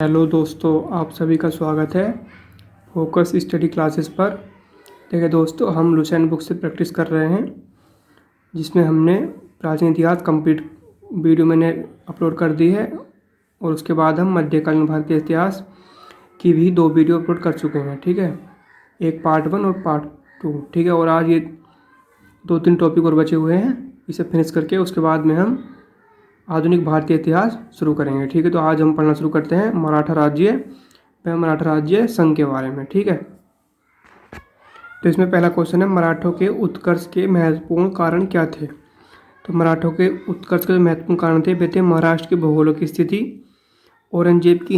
Hello दोस्तों, आप सभी का स्वागत है फोकस स्टडी क्लासेस पर। देखिए दोस्तों, हम लुसेंट बुक से प्रैक्टिस कर रहे हैं, जिसमें हमने प्राचीन इतिहास कंप्लीट वीडियो मैंने अपलोड कर दी है, और उसके बाद हम मध्यकालीन भारतीय इतिहास की भी 2 वीडियो अपलोड कर चुके हैं। ठीक है, एक पार्ट 1 और पार्ट 2। ठीक है, और आज ये 2-3 टॉपिक और बचे हुए हैं, इसे फिनिश करके उसके बाद में हम आधुनिक भारतीय इतिहास शुरू करेंगे। ठीक है, तो आज हम पढ़ना शुरू करते हैं मराठा राज्य संघ के बारे में। ठीक है, तो इसमें पहला क्वेश्चन है, मराठों के उत्कर्ष के महत्वपूर्ण कारण क्या थे। तो मराठों के उत्कर्ष के महत्वपूर्ण कारण थे महाराष्ट्र की भौगोलिक स्थिति, औरंगजेब की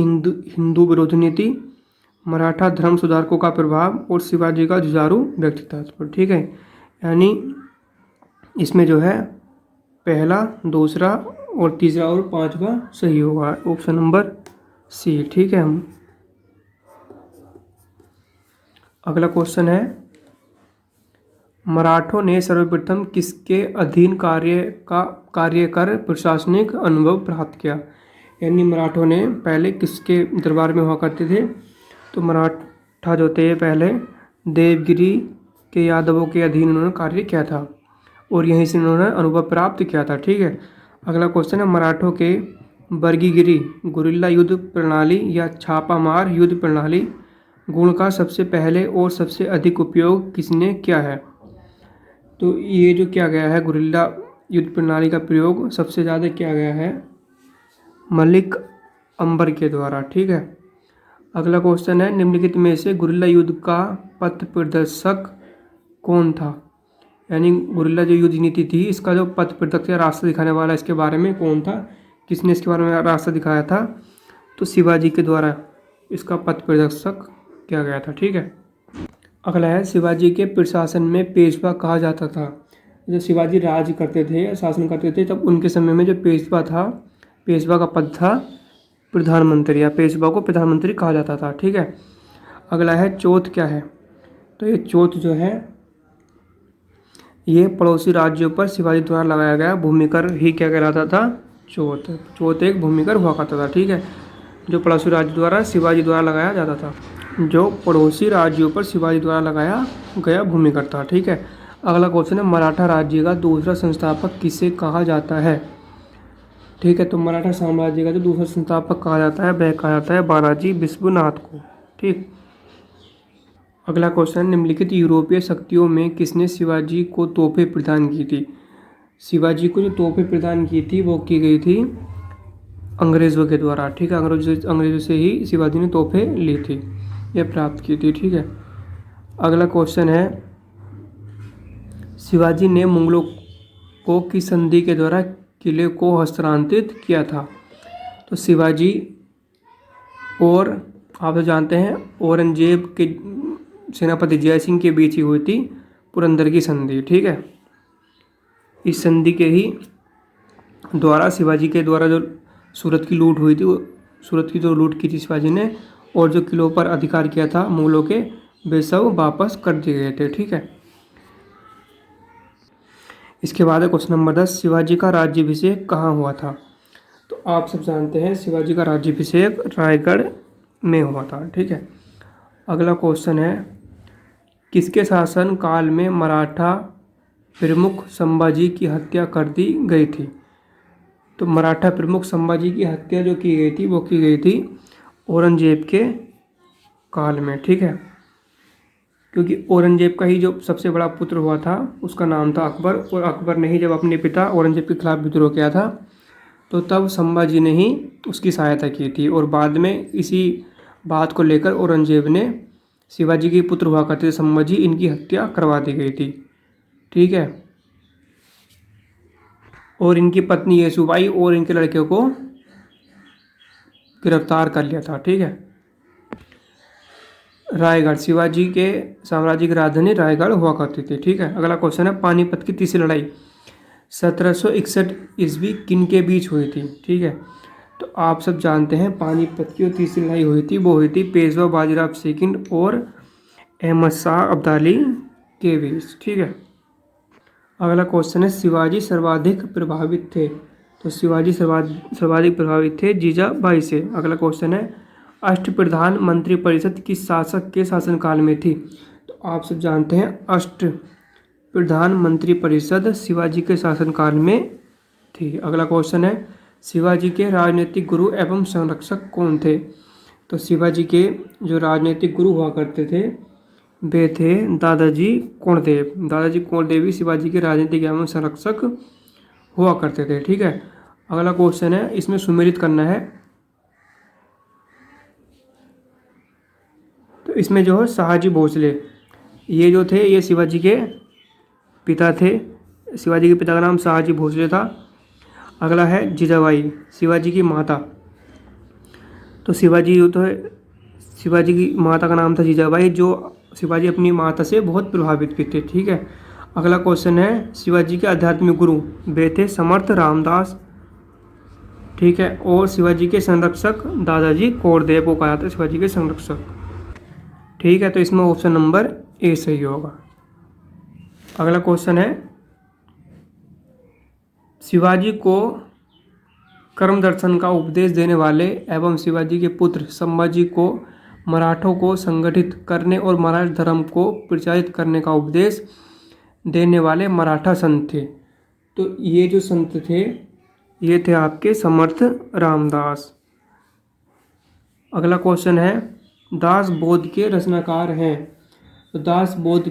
हिंदू विरोधी नीति, मराठा धर्म सुधारकों का प्रभाव और शिवाजी का जुझारू व्यक्तित्व। ठीक है, यानी इसमें जो है पहला, दूसरा और तीसरा और पांचवा सही होगा, ऑप्शन नंबर सी। ठीक है, हम अगला क्वेश्चन है, मराठों ने सर्वप्रथम किसके अधीन कार्य कर प्रशासनिक अनुभव प्राप्त किया। यानी मराठों ने पहले किसके दरबार में हुआ करते थे। तो मराठा जो थे पहले देवगिरी के यादवों के अधीन उन्होंने कार्य किया था, और यहीं से उन्होंने अनुभव प्राप्त किया था। ठीक है, अगला क्वेश्चन है, मराठों के वर्गीगिरी गुरिल्ला युद्ध प्रणाली या छापामार युद्ध प्रणाली गुण का सबसे पहले और सबसे अधिक उपयोग किसने किया है। तो ये जो किया गया है गुरिल्ला युद्ध प्रणाली का प्रयोग सबसे ज़्यादा किया गया है मलिक अंबर के द्वारा। ठीक है, अगला क्वेश्चन है, निम्नलिखित में से गुरिल्ला युद्ध का पथ प्रदर्शक कौन था। यानी गुरिल्ला जो युद्ध नीति थी, इसका जो पथ प्रदर्शक या रास्ता दिखाने वाला, इसके बारे में कौन था, किसने इसके बारे में रास्ता दिखाया था। तो शिवाजी के द्वारा इसका पथ प्रदर्शक किया गया था। ठीक है, अगला है, शिवाजी के प्रशासन में पेशवा कहा जाता था। जब शिवाजी राज करते थे, शासन करते थे, तब उनके समय में जो पेशवा था, पेशवा का पद था प्रधानमंत्री, या पेशवा को प्रधानमंत्री कहा जाता था। ठीक है, अगला है, चौथ क्या है। तो ये चौथ जो है, ये पड़ोसी राज्यों पर शिवाजी द्वारा लगाया गया भूमिकर ही क्या कहलाता था, चौथ एक भूमिकर हुआ करता था। ठीक है, जो पड़ोसी राज्य द्वारा शिवाजी द्वारा लगाया जाता था, जो पड़ोसी राज्यों पर शिवाजी द्वारा लगाया गया भूमिकर था। ठीक है, अगला क्वेश्चन है, मराठा राज्य का दूसरा संस्थापक किसे कहा जाता है। ठीक है, तो मराठा साम्राज्य का जो दूसरा संस्थापक कहा जाता है, वह कहा जाता है बालाजी विश्वनाथ को। ठीक, अगला क्वेश्चन, निम्नलिखित यूरोपीय शक्तियों में किसने शिवाजी को तोहफें प्रदान की थी। शिवाजी को जो तोहफें प्रदान की थी वो की गई थी अंग्रेज़ों के द्वारा। ठीक है, अंग्रेज़ों से ही शिवाजी ने तोहफें ली थी या प्राप्त की थी। ठीक है, अगला क्वेश्चन है, शिवाजी ने मुगलों को किस संधि के द्वारा किले को हस्तांतरित किया था। तो शिवाजी और आप तो जानते हैं औरंगजेब के सेनापति जय सिंह के बीच ही हुई थी पुरंदर की संधि। ठीक है, इस संधि के ही द्वारा शिवाजी के द्वारा जो सूरत की लूट हुई थी, वो सूरत की जो लूट की थी शिवाजी ने, और जो किलों पर अधिकार किया था मुगलों के, वे सब वापस कर दिए गए थे। ठीक है, इसके बाद है क्वेश्चन नंबर 10, शिवाजी का राज्याभिषेक कहाँ हुआ था। तो आप सब जानते हैं शिवाजी का राज्याभिषेक रायगढ़ में हुआ था। ठीक है, अगला क्वेश्चन है, किसके शासन काल में मराठा प्रमुख संभाजी की हत्या कर दी गई थी। तो मराठा प्रमुख संभाजी की हत्या जो की गई थी, वो की गई थी औरंगजेब के काल में। ठीक है, क्योंकि औरंगजेब का ही जो सबसे बड़ा पुत्र हुआ था, उसका नाम था अकबर, और अकबर ने ही जब अपने पिता औरंगजेब के खिलाफ विद्रोह किया था, तो तब संभाजी ने ही उसकी सहायता की थी, और बाद में इसी बात को लेकर औरंगजेब ने शिवाजी के पुत्र हुआ करते थे संभाजी, इनकी हत्या करवा दी गई थी। ठीक है, और इनकी पत्नी येसुबाई और इनके लड़के को गिरफ्तार कर लिया था। ठीक है, रायगढ़, शिवाजी के साम्राज्य की राजधानी रायगढ़ हुआ करती थी। ठीक है, अगला क्वेश्चन है, पानीपत की तीसरी लड़ाई 1761 ईस्वी किन के बीच हुई थी। ठीक है, तो आप सब जानते हैं पानीपत की जो तीसरी लड़ाई हुई थी, वो हुई थी पेशवा बाजीराव सेकंड और अहमद शाह अब्दाली के बीच। ठीक है, अगला क्वेश्चन है, शिवाजी सर्वाधिक प्रभावित थे। तो शिवाजी सर्वाधिक प्रभावित थे जीजाबाई से। अगला क्वेश्चन है, अष्टप्रधान मंत्रिपरिषद किस शासक के शासनकाल में थी? तो आप सब जानते हैं अष्टप्रधान मंत्रिपरिषद शिवाजी के शासनकाल में थी। अगला क्वेश्चन है, शिवाजी के राजनीतिक गुरु एवं संरक्षक कौन थे? तो शिवाजी के जो राजनीतिक गुरु हुआ करते थे वे थे दादाजी कोंडदेव। दादाजी कोंडदेव ही शिवाजी के राजनीतिक एवं संरक्षक हुआ करते थे। ठीक है, अगला क्वेश्चन है, इसमें सुमेलित करना है। तो इसमें जो है शहाजी भोसले ये जो थे ये शिवाजी के पिता थे। शिवाजी के पिता का नाम शहाजी भोसले था। अगला है जीजाबाई, शिवाजी की माता। तो शिवाजी की माता का नाम था जीजाबाई, जो शिवाजी अपनी माता से बहुत प्रभावित भी थे। ठीक है, अगला क्वेश्चन है, शिवाजी के आध्यात्मिक गुरु वे थे समर्थ रामदास। ठीक है, और शिवाजी के संरक्षक दादाजी कोंडदेव को कहा जाता है शिवाजी के संरक्षक। ठीक है, तो इसमें ऑप्शन नंबर ए सही होगा। अगला क्वेश्चन है, शिवाजी को कर्म दर्शन का उपदेश देने वाले एवं शिवाजी के पुत्र संभाजी को मराठों को संगठित करने और मराठा धर्म को प्रचारित करने का उपदेश देने वाले मराठा संत थे। तो ये जो संत थे ये थे आपके समर्थ रामदास। अगला क्वेश्चन है, दास बोध के रचनाकार हैं। तो दास बोध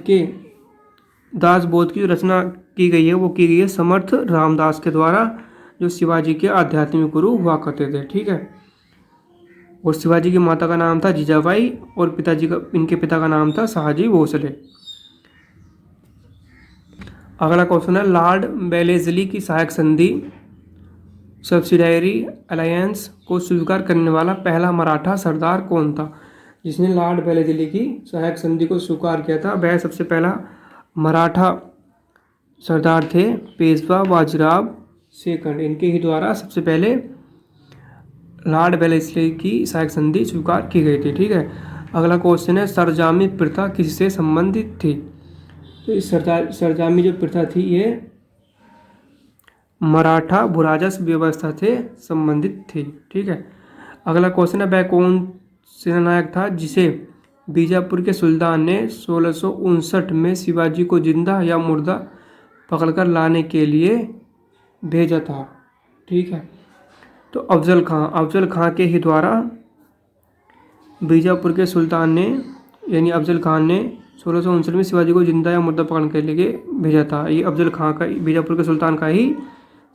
की रचना की गई है वो की गई है समर्थ रामदास के द्वारा, जो शिवाजी के आध्यात्मिक गुरु हुआ करते थे। ठीक है, और शिवाजी की माता का नाम था जीजाबाई और इनके पिता का नाम था शहाजी भोसले। अगला क्वेश्चन है, लॉर्ड वेलेस्ली की सहायक संधि सब्सिडायरी अलायंस को स्वीकार करने वाला पहला मराठा सरदार कौन था? जिसने लॉर्ड वेलेस्ली की सहायक संधि को स्वीकार किया था वह सबसे पहला मराठा सरदार थे पेशवा बाजीराव सेकंड। इनके ही द्वारा सबसे पहले लॉर्ड वेलेस्ली की सहायक संधि स्वीकार की गई थी। ठीक है, अगला क्वेश्चन है, सरजामी प्रथा किससे संबंधित थी? तो इस सरजामी जो प्रथा थी ये मराठा भूराजस्व व्यवस्था से संबंधित थी। ठीक है, अगला क्वेश्चन है, वह कौन सेनानायक था जिसे बीजापुर के सुल्तान ने 1659 में शिवाजी को जिंदा या मुर्दा पकड़कर लाने के लिए भेजा था? ठीक है, तो अफजल खां के ही द्वारा बीजापुर के सुल्तान ने यानी अफजल खान ने 1659 में शिवाजी को जिंदा या मुर्दा पकड़ने के लिए भेजा था। ये अफजल खां का बीजापुर के सुल्तान का ही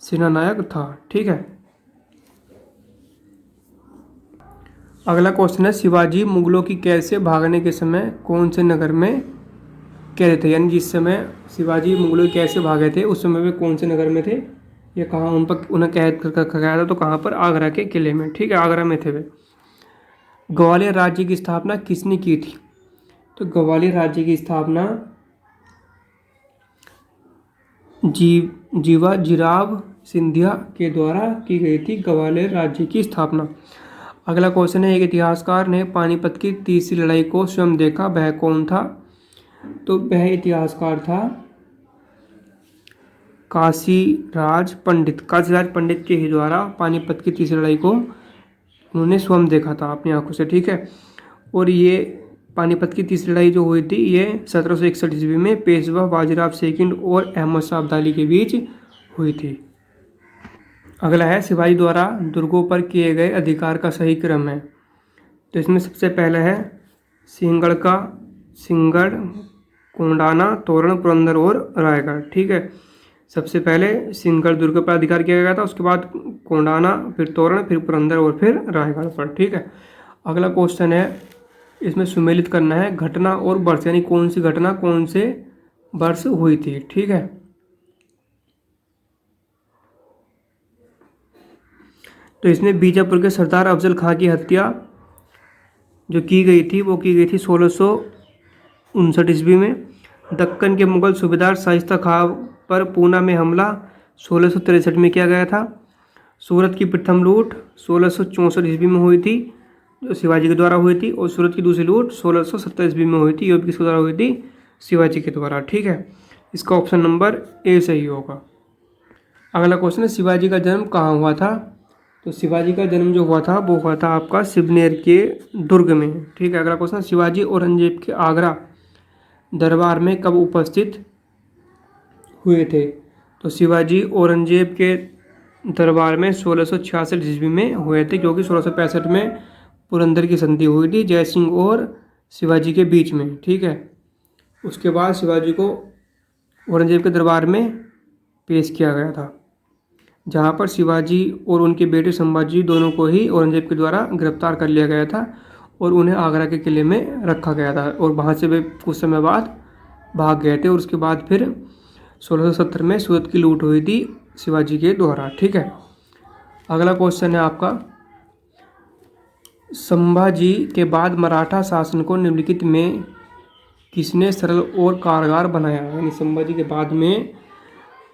सेनानायक था। ठीक है, अगला क्वेश्चन है, शिवाजी मुगलों की कैद से भागने के समय कौन से नगर में कैद थे? यानी जिस समय शिवाजी मुगलों की कैद से भागे थे उस समय वे कौन से नगर में थे, ये कहाँ उन्हें कैद कर गया था? तो कहाँ पर? आगरा के किले में। ठीक है, आगरा में थे वे। ग्वालियर राज्य की स्थापना किसने की थी? तो ग्वालियर राज्य की स्थापना जीवाजीराव सिंधिया के द्वारा की गई थी, ग्वालियर राज्य की स्थापना। अगला क्वेश्चन है, एक इतिहासकार ने पानीपत की तीसरी लड़ाई को स्वयं देखा, वह कौन था? तो वह इतिहासकार था काशीराज पंडित के ही द्वारा पानीपत की तीसरी लड़ाई को उन्होंने स्वयं देखा था अपनी आंखों से। ठीक है, और ये पानीपत की तीसरी लड़ाई जो हुई थी ये 1761 ईस्वी में पेशवा बाजीराव सेकंड और अहमद शाह अब्दाली के बीच हुई थी। अगला है, शिवाजी द्वारा दुर्गों पर किए गए अधिकार का सही क्रम है। तो इसमें सबसे पहले है सिंहगढ़, कोंडाना, तोरण, पुरंदर और रायगढ़। ठीक है, सबसे पहले सिंहगढ़ दुर्ग पर अधिकार किया गया था, उसके बाद कोंडाना, फिर तोरण, फिर पुरंदर और फिर रायगढ़ पर। ठीक है, अगला क्वेश्चन है, इसमें सुमेलित करना है घटना और वर्ष, यानी कौन सी घटना कौन से वर्ष हुई थी। ठीक है, तो इसमें बीजापुर के सरदार अफजल खां की हत्या जो की गई थी वो की गई थी 1659 ईस्वी में। दक्कन के मुगल सूबेदार शाइस्ता खां पर पूना में हमला 1663 में किया गया था। सूरत की प्रथम लूट 1664 ईस्वी में हुई थी जो शिवाजी के द्वारा हुई थी, और सूरत की दूसरी लूट 1670 ईस्वी में हुई थी, ये भी किसके द्वारा हुई थी? शिवाजी के द्वारा। ठीक है, इसका ऑप्शन नंबर ए सही होगा। अगला क्वेश्चन है, शिवाजी का जन्म कहाँ हुआ था? तो शिवाजी का जन्म जो हुआ था वो हुआ था आपका सिवनेर के दुर्ग में। ठीक है, अगला क्वेश्चन, शिवाजी औरंगजेब के आगरा दरबार में कब उपस्थित हुए थे? तो शिवाजी औरंगजेब के दरबार में 1666 ईस्वी में हुए थे, क्योंकि 1665 में पुरंदर की संधि हुई थी जय सिंह और शिवाजी के बीच में। ठीक है, उसके बाद शिवाजी को औरंगजेब के दरबार में पेश किया गया था, जहाँ पर शिवाजी और उनके बेटे संभाजी दोनों को ही औरंगजेब के द्वारा गिरफ्तार कर लिया गया था और उन्हें आगरा के किले में रखा गया था, और वहाँ से वे कुछ समय बाद भाग गए थे, और उसके बाद फिर 1670 में सूरत की लूट हुई थी शिवाजी के द्वारा। ठीक है, अगला क्वेश्चन है आपका, संभाजी के बाद मराठा शासन को निम्नलिखित में किसने सरल और कारगर बनाया? यानी संभाजी के बाद में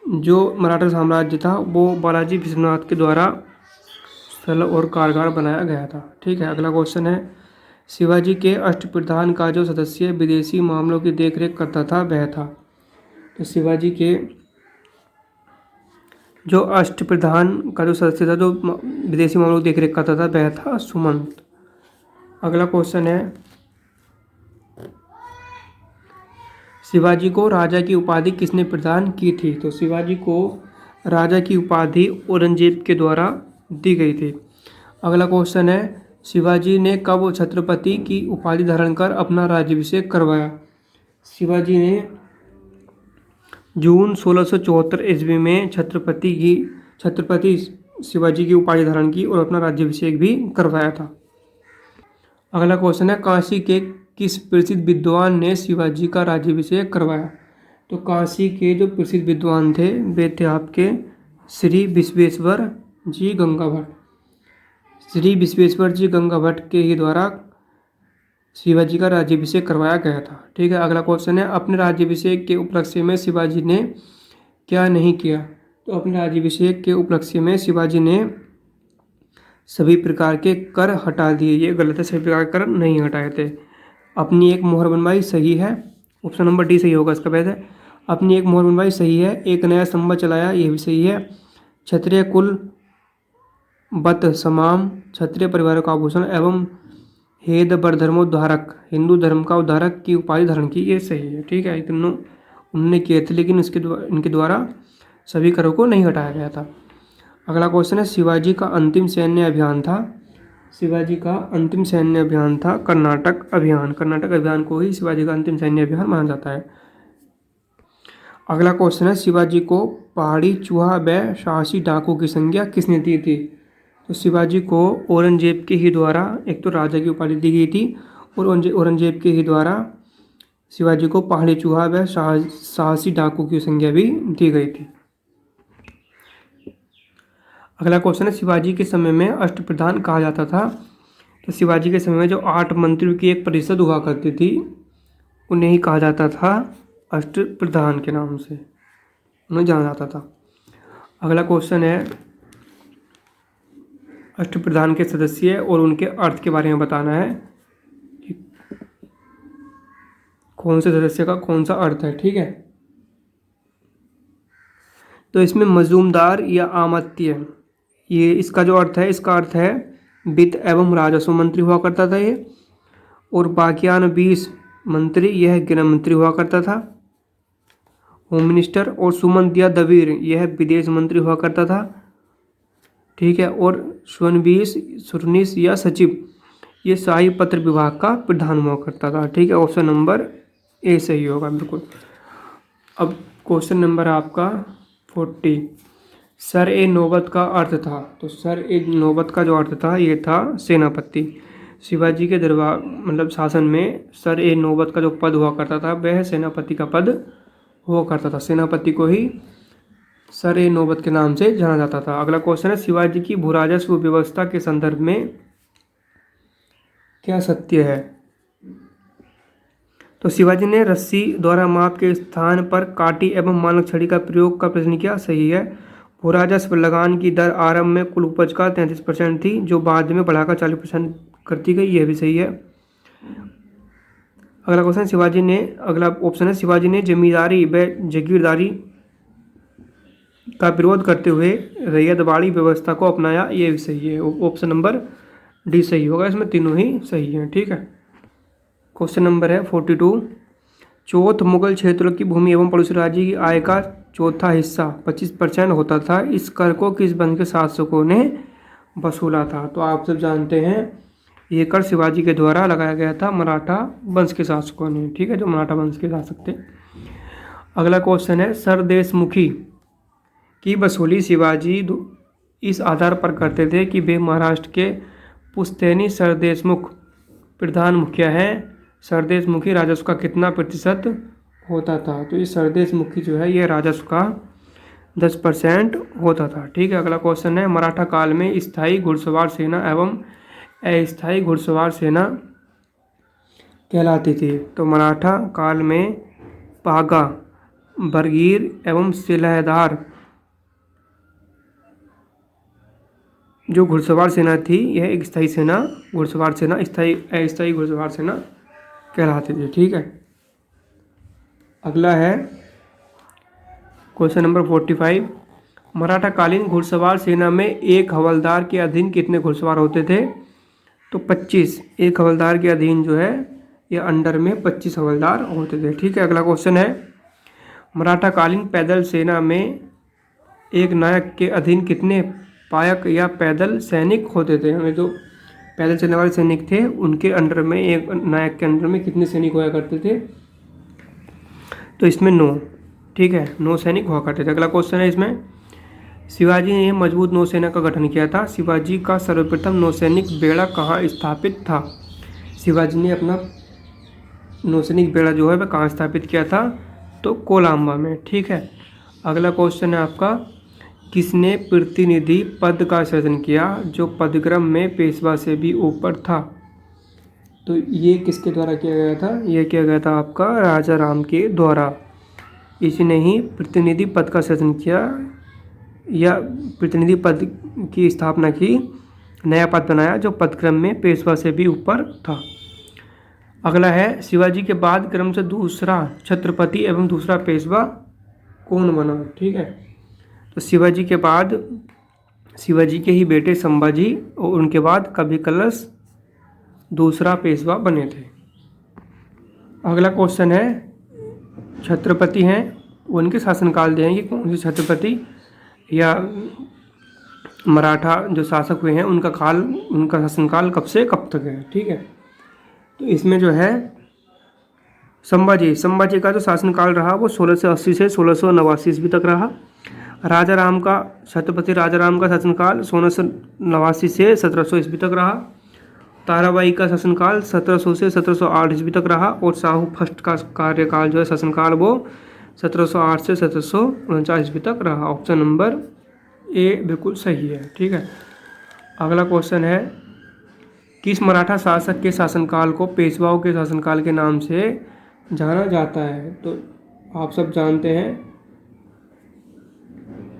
जो मराठा साम्राज्य था वो बालाजी विश्वनाथ के द्वारा सरल और कारगर बनाया गया था। ठीक है, अगला क्वेश्चन है, शिवाजी के अष्टप्रधान का जो सदस्य विदेशी मामलों की देखरेख करता था वह था? तो शिवाजी के जो अष्टप्रधान का जो सदस्य था जो विदेशी मामलों की देखरेख करता था वह था सुमंत। अगला क्वेश्चन है, शिवाजी को राजा की उपाधि किसने प्रदान की थी? तो शिवाजी को राजा की उपाधि औरंगजेब के द्वारा दी गई थी। अगला क्वेश्चन है, शिवाजी ने कब छत्रपति की उपाधि धारण कर अपना राज्याभिषेक करवाया? शिवाजी ने जून 1674 ईस्वी में छत्रपति शिवाजी की उपाधि धारण की और अपना राज्याभिषेक भी करवाया था। अगला क्वेश्चन है, काशी के किस प्रसिद्ध विद्वान ने शिवाजी का राज्याभिषेक करवाया? तो काशी के जो प्रसिद्ध विद्वान थे वे थे आपके श्री विश्वेश्वर जी गंगा भट्ट। श्री विश्वेश्वर जी गंगा भट्ट के ही द्वारा शिवाजी का राज्याभिषेक करवाया गया था। ठीक है, अगला क्वेश्चन है, अपने राज्याभिषेक के उपलक्ष्य में शिवाजी ने क्या नहीं किया? तो अपने राज्याभिषेक के उपलक्ष्य में शिवाजी ने सभी प्रकार के कर हटा दिए। ये गलत है, सभी प्रकार के कर नहीं हटाए थे। अपनी एक मोहर बनवाई, सही है, ऑप्शन नंबर डी सही होगा इसका। वैसे अपनी एक मोहर बनवाई सही है। एक नया स्तंभ चलाया, यह भी सही है। क्षत्रिय कुल बत समाम, क्षत्रिय परिवार का आभूषण एवं हेद बर धर्मोद्धारक, हिंदू धर्म का उद्धारक की उपाधि धारण की, ये सही है। ठीक है, तीनों उन्होंने किए थे, लेकिन इनके द्वारा सभी करों को नहीं हटाया गया था। अगला क्वेश्चन है, शिवाजी का अंतिम सैन्य अभियान था? शिवाजी का अंतिम सैन्य अभियान था कर्नाटक अभियान। कर्नाटक अभियान को ही शिवाजी का अंतिम सैन्य अभियान माना जाता है। अगला क्वेश्चन है, शिवाजी को पहाड़ी चूहा व साहसी डाकू की संज्ञा किसने दी थी? तो शिवाजी को औरंगजेब के ही द्वारा एक तो राजा की उपाधि दी गई थी, और औरंगजेब के ही द्वारा शिवाजी को पहाड़ी चूहा व साहसी डाकू की संज्ञा भी दी गई थी। अगला क्वेश्चन है, शिवाजी के समय में अष्टप्रधान कहा जाता था? तो शिवाजी के समय में जो 8 मंत्रियों की एक परिषद हुआ करती थी उन्हें ही कहा जाता था अष्टप्रधान के नाम से, उन्हें जाना जाता था। अगला क्वेश्चन है, अष्टप्रधान के सदस्य और उनके अर्थ के बारे में बताना है कि कौन से सदस्य का कौन सा अर्थ है। ठीक है, तो इसमें मजूमदार या आमत्य, ये इसका जो अर्थ है, इसका अर्थ है वित्त एवं राजस्व मंत्री हुआ करता था ये। और बाकियान 20 मंत्री, यह गृह मंत्री हुआ करता था, होम मिनिस्टर। और सुमंत या दवीर, यह विदेश मंत्री हुआ करता था। ठीक है, और सुरनीस या सचिव, ये शाही पत्र विभाग का प्रधान हुआ करता था। ठीक है, ऑप्शन नंबर ए सही होगा बिल्कुल। अब क्वेश्चन नंबर आपका 40, सर ए नौबत का अर्थ था? तो सर ए नौबत का जो अर्थ था ये था सेनापति। शिवाजी के दरबार मतलब शासन में सर ए नौबत का जो पद हुआ करता था वह सेनापति का पद हुआ करता था। सेनापति को ही सर ए नौबत के नाम से जाना जाता था। अगला क्वेश्चन है, शिवाजी की भूराजस्व व्यवस्था के संदर्भ में क्या सत्य है? तो शिवाजी ने रस्सी द्वारा माप के स्थान पर काटी एवं मानक छड़ी का प्रयोग का प्रश्न किया, सही है। भूराजस्व लगान की दर आरंभ में कुल उपज का 33% थी, जो बाद में बढ़ाकर 40% करती गई, यह भी सही है। अगला ऑप्शन है, शिवाजी ने जमींदारी व जागीरदारी का विरोध करते हुए रैयतवाड़ी व्यवस्था को अपनाया, ये भी सही है। ऑप्शन नंबर डी सही होगा, इसमें तीनों ही सही हैं। ठीक है, क्वेश्चन नंबर है 42। चौथ मुगल क्षेत्रों की भूमि एवं पड़ोसी राज्य की आय का चौथा हिस्सा 25% होता था। इस कर को किस वंश के शासकों ने वसूला था? तो आप सब जानते हैं ये कर शिवाजी के द्वारा लगाया गया था, मराठा वंश के शासकों ने। ठीक है, जो मराठा वंश के शासक थे। अगला क्वेश्चन है, सरदेशमुखी की वसूली शिवाजी इस आधार पर करते थे कि वे महाराष्ट्र के पुश्तैनी सरदेशमुख प्रधान मुखिया हैं। सरदेशमुखी राजस्व का कितना प्रतिशत होता था? तो ये सरदेशमुखी जो है ये राजस्व का 10% होता था। ठीक है, अगला क्वेश्चन है, मराठा काल में स्थायी घुड़सवार सेना एवं अस्थायी घुड़सवार सेना कहलाती थी। तो मराठा काल में पागा, बरगीर एवं सिलहदार जो घुड़सवार सेना थी, यह एक स्थायी सेना घुड़सवार सेना अस्थायी घुड़सवार सेना कहलाती थी। ठीक है, अगला है क्वेश्चन नंबर 45। मराठा कालीन घुड़सवार सेना में एक हवलदार के अधीन कितने घुड़सवार होते थे? तो 25। एक हवलदार के अधीन जो है ये अंडर में 25 हवलदार होते थे। ठीक है, अगला क्वेश्चन है, मराठा कालीन पैदल सेना में एक नायक के अधीन कितने पायक या पैदल सैनिक होते थे? हमें जो पैदल चलने वाले सैनिक थे उनके अंडर में, एक नायक के अंडर में कितने सैनिक हुआ करते थे? तो इसमें 9। ठीक है, 9 सैनिक हुआ करते थे। अगला क्वेश्चन है इसमें, शिवाजी ने मजबूत नौसेना का गठन किया था। शिवाजी का सर्वप्रथम नौसैनिक बेड़ा कहाँ स्थापित था? शिवाजी ने अपना नौसैनिक बेड़ा जो है वह कहाँ स्थापित किया था? तो कोलांबा में। ठीक है, अगला क्वेश्चन है आपका, किसने प्रतिनिधि पद का सृजन किया जो पदक्रम में पेशवा से भी ऊपर था? तो ये किसके द्वारा किया गया था? ये किया गया था आपका राजा राम के द्वारा। इसने ही प्रतिनिधि पद का सृजन किया या प्रतिनिधि पद की स्थापना की, नया पद बनाया जो पदक्रम में पेशवा से भी ऊपर था। अगला है, शिवाजी के बाद क्रम से दूसरा छत्रपति एवं दूसरा पेशवा कौन बना? ठीक है, तो शिवाजी के बाद शिवाजी के ही बेटे संभाजी और उनके बाद कभी कलश दूसरा पेशवा बने थे। अगला क्वेश्चन है, छत्रपति हैं उनके शासनकाल देंगे, कौन से छत्रपति या मराठा जो शासक हुए हैं उनका शासनकाल कब से कब तक है? ठीक है, तो इसमें जो है संभाजी का जो शासनकाल रहा वो 1680 से 1689 ईस्वी तक रहा। छत्रपति राजा राम का शासनकाल 1689 से 1700 ईस्वी तक रहा। ताराबाई का शासनकाल 1700 से 1708 ईस्वी तक रहा। और शाहू फर्स्ट का कार्यकाल जो है शासनकाल वो 1708 से 1749 ईस्वी तक रहा। ऑप्शन नंबर ए बिल्कुल सही है। ठीक है, अगला क्वेश्चन है, किस मराठा शासक के शासनकाल को पेशवाओं के शासनकाल के नाम से जाना जाता है? तो आप सब जानते हैं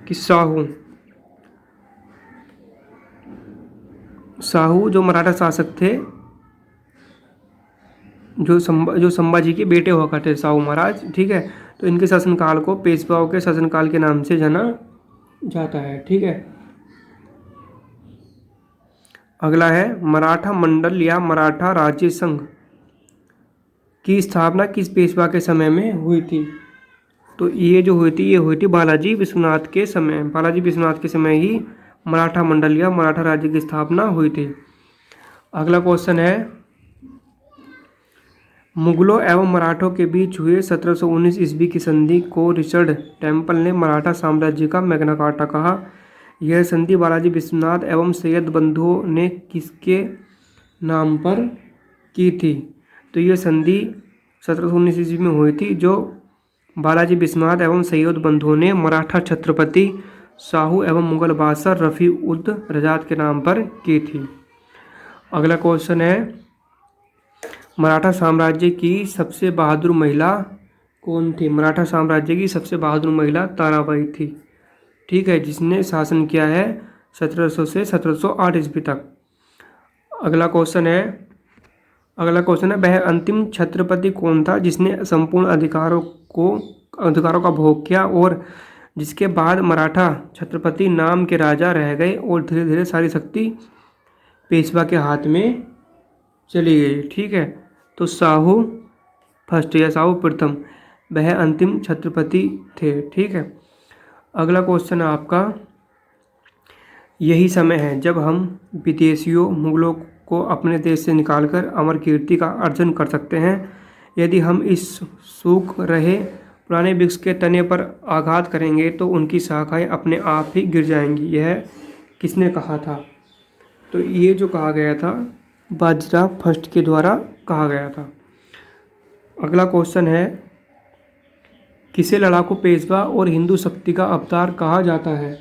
कि शाहू जो मराठा शासक थे, जो संभाजी के बेटे हुआ करते शाहू महाराज। ठीक है, तो इनके शासनकाल को पेशवाओं के शासनकाल के नाम से जाना जाता है। ठीक है, अगला है, मराठा मंडल या मराठा राज्य संघ की स्थापना किस पेशवा के समय में हुई थी? तो ये जो हुई थी बालाजी विश्वनाथ के समय। बालाजी विश्वनाथ के समय ही मराठा मंडल या मराठा राज्य की स्थापना हुई थी। अगला क्वेश्चन है, मुगलों एवं मराठों के बीच हुए 1719 ईस्वी की संधि को रिचर्ड टेम्पल ने मराठा साम्राज्य का मैग्ना कार्टा कहा। यह संधि बालाजी विश्वनाथ एवं सैयद बंधुओं ने किसके नाम पर की थी? तो यह संधि 1719 ईस्वी में हुई थी जो बालाजी विश्वनाथ एवं सैयद बंधुओं ने मराठा छत्रपति शाहू एवं मुगल बादशाह रफ़ी उद रजात के नाम पर की थी। अगला क्वेश्चन है, मराठा साम्राज्य की सबसे बहादुर महिला कौन थी? मराठा साम्राज्य की सबसे बहादुर महिला ताराबाई थी। ठीक है, जिसने शासन किया है 1700 से 1708 ईस्वी तक। अगला क्वेश्चन है, वह अंतिम छत्रपति कौन था जिसने संपूर्ण अधिकारों का भोग किया और जिसके बाद मराठा छत्रपति नाम के राजा रह गए और धीरे धीरे सारी शक्ति पेशवा के हाथ में चली गई। ठीक है, तो साहू फर्स्ट या साहू प्रथम वह अंतिम छत्रपति थे। ठीक है, अगला क्वेश्चन है आपका, यही समय है जब हम विदेशियों मुगलों को अपने देश से निकालकर अमर कीर्ति का अर्जन कर सकते हैं। यदि हम इस सूख रहे पुराने वृक्ष के तने पर आघात करेंगे तो उनकी शाखाएं अपने आप ही गिर जाएंगी। यह किसने कहा था? तो ये जो कहा गया था बाजीराव फर्स्ट के द्वारा कहा गया था। अगला क्वेश्चन है, किसे लड़ाकू पेशवा और हिंदू शक्ति का अवतार कहा जाता है?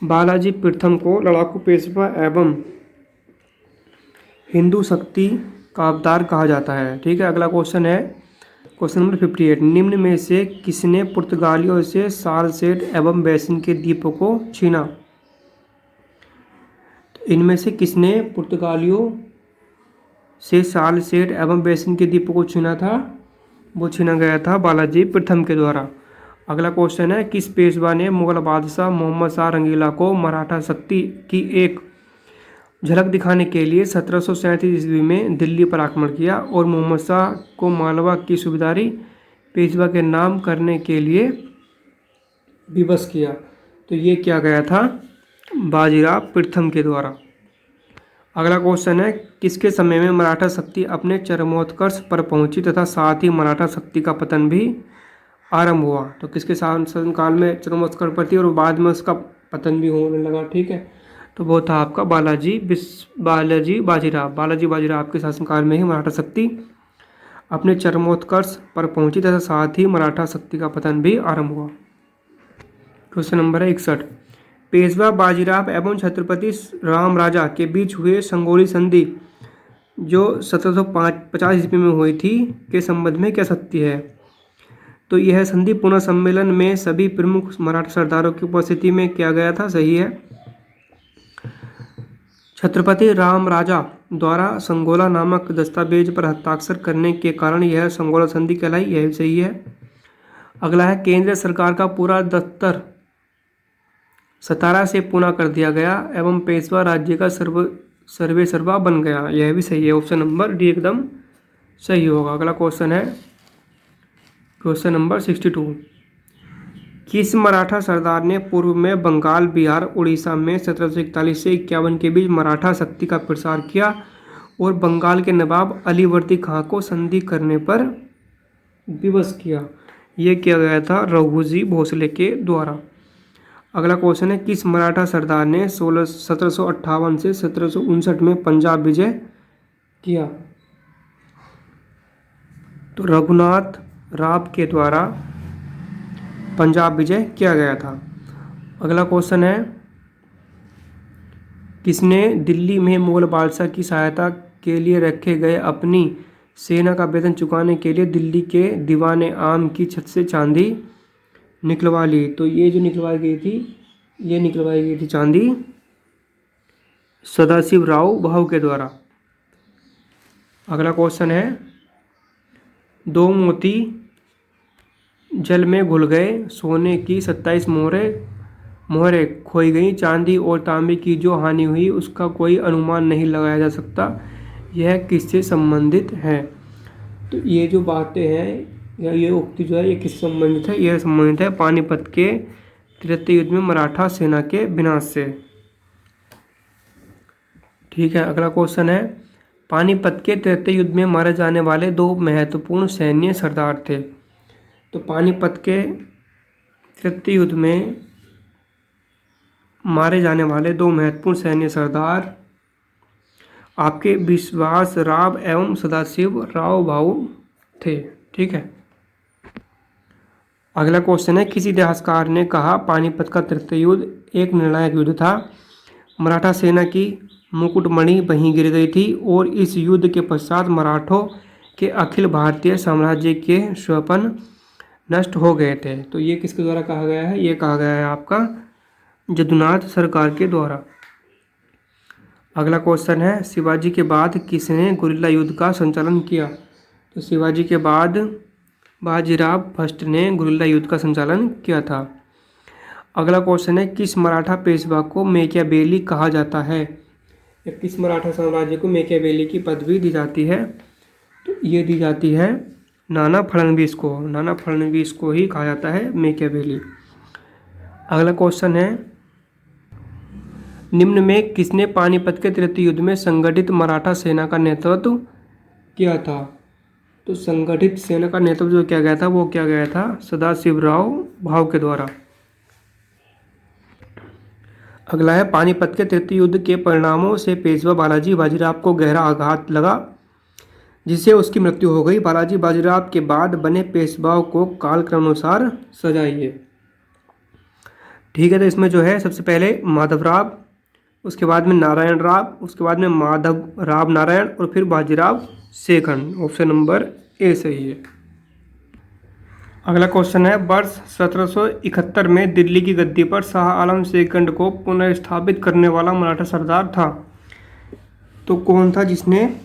बालाजी प्रथम को लड़ाकू पेशवा एवं हिंदू शक्ति का अवतार कहा जाता है। ठीक है, अगला क्वेश्चन है क्वेश्चन नंबर 58, निम्न में से किसने पुर्तगालियों से सालसेट एवं बैसिन के द्वीपों को छीना? तो इनमें से किसने पुर्तगालियों से सालसेट एवं बैसिन के द्वीपों को छीना था? वो छीना गया था बालाजी प्रथम के द्वारा। अगला क्वेश्चन है, किस पेशवा ने मुगल बादशाह मोहम्मद शाह रंगीला को मराठा शक्ति की एक झलक दिखाने के लिए 1737 ईस्वी में दिल्ली पर आक्रमण किया और मोहम्मद शाह को मालवा की सूबेदारी पेशवा के नाम करने के लिए विवश किया? तो ये किया गया था बाजीराव प्रथम के द्वारा। अगला क्वेश्चन है, किसके समय में मराठा शक्ति अपने चरमोत्कर्ष पर पहुंची तथा साथ ही मराठा शक्ति का पतन भी आरंभ हुआ? तो किसके शासनकाल में चरमोत्कर्ष पर थी और बाद में उसका पतन भी होने लगा? ठीक है, तो वो था आपका बालाजी बाजीराव के शासनकाल में ही मराठा शक्ति अपने चरमोत्कर्ष पर पहुंची तथा साथ ही मराठा शक्ति का पतन भी आरंभ हुआ। क्वेश्चन नंबर है 61, पेशवा बाजीराव एवं छत्रपति राम राजा के बीच हुए संगोली संधि जो 1750 ईस्वी में हुई थी के संबंध में क्या सत्य है? तो यह संधि पुनः सम्मेलन में सभी प्रमुख मराठा सरदारों की उपस्थिति में किया गया था। सही है। छत्रपति राम राजा द्वारा संगोला नामक दस्तावेज पर हस्ताक्षर करने के कारण यह संगोला संधि कहलाई। यह भी सही है। अगला है, केंद्र सरकार का पूरा दफ्तर सतारा से पुणे कर दिया गया एवं पेशवा राज्य का सर्वेसर्वा बन गया। यह भी सही है। ऑप्शन नंबर डी एकदम सही होगा। अगला क्वेश्चन है क्वेश्चन नंबर 62, किस मराठा सरदार ने पूर्व में बंगाल, बिहार, उड़ीसा में 1741 से 51 के बीच मराठा शक्ति का प्रसार किया और बंगाल के नवाब अलीवर्दी खां को संधि करने पर विवश किया? यह किया गया था रघुजी भोसले के द्वारा। अगला क्वेश्चन है, किस मराठा सरदार ने 1758 से 1759 में पंजाब विजय किया? तो रघुनाथ राव के द्वारा पंजाब विजय किया गया था। अगला क्वेश्चन है, किसने दिल्ली में मुगल बादशाह की सहायता के लिए रखे गए अपनी सेना का वेतन चुकाने के लिए दिल्ली के दीवाने आम की छत से चांदी निकलवा ली? तो ये जो निकलवाई गई थी चांदी सदाशिव राव भाऊ के द्वारा। अगला क्वेश्चन है, दो मोती जल में घुल गए, सोने की 27 मोहरें खोई गई, चांदी और तांबे की जो हानि हुई उसका कोई अनुमान नहीं लगाया जा सकता। यह किससे संबंधित है? तो ये जो बातें हैं या ये उक्ति जो है ये किससे संबंधित है? यह संबंधित है पानीपत के तृतीय युद्ध में मराठा सेना के विनाश से। ठीक है, अगला क्वेश्चन है, पानीपत के तृतीय युद्ध में मारे जाने वाले दो महत्वपूर्ण सैन्य सरदार थे। तो पानीपत के तृतीय युद्ध में मारे जाने वाले दो महत्वपूर्ण सैन्य सरदार आपके विश्वास राव एवं सदाशिव राव भाऊ थे। ठीक है, अगला क्वेश्चन है, किसी इतिहासकार ने कहा पानीपत का तृतीय युद्ध एक निर्णायक युद्ध था। मराठा सेना की मुकुटमणि वहीं गिर गई थी और इस युद्ध के पश्चात मराठों के अखिल भारतीय साम्राज्य के स्वप्न नष्ट हो गए थे। तो ये किसके द्वारा कहा गया है? ये कहा गया है आपका जदुनाथ सरकार के द्वारा। अगला क्वेश्चन है, शिवाजी के बाद किसने गुरिल्ला युद्ध का संचालन किया? तो शिवाजी के बाद बाजीराव फर्स्ट ने गुरिल्ला युद्ध का संचालन किया था। अगला क्वेश्चन है, किस मराठा पेशवा को मैकियावेली कहा जाता है, या किस मराठा साम्राज्य को मैकियावेली की पदवी दी जाती है? तो ये दी जाती है नाना फड़नवीस को। नाना फड़नवीस को ही कहा जाता है मैकियावेली। अगला क्वेश्चन है, निम्न में किसने पानीपत के तृतीय युद्ध में संगठित मराठा सेना का नेतृत्व किया था? तो संगठित सेना का नेतृत्व जो किया गया था वो किया गया था सदाशिवराव भाऊ के द्वारा। अगला है, पानीपत के तृतीय युद्ध के परिणामों से पेशवा बालाजी बाजीराव को गहरा आघात लगा जिससे उसकी मृत्यु हो गई। बालाजी बाजीराव के बाद बने पेशवाओं को कालक्रमानुसार सजाइए। ठीक है, तो इसमें जो है सबसे पहले माधवराव, उसके बाद में नारायण राव, उसके बाद में माधव राव नारायण और फिर Bajirao second. Option number A सही है। अगला क्वेश्चन है, वर्ष 1771 में दिल्ली की गद्दी पर शाह आलम सेकंड को पुनर्स्थापित करने वाला मराठा सरदार था। तो कौन था जिसने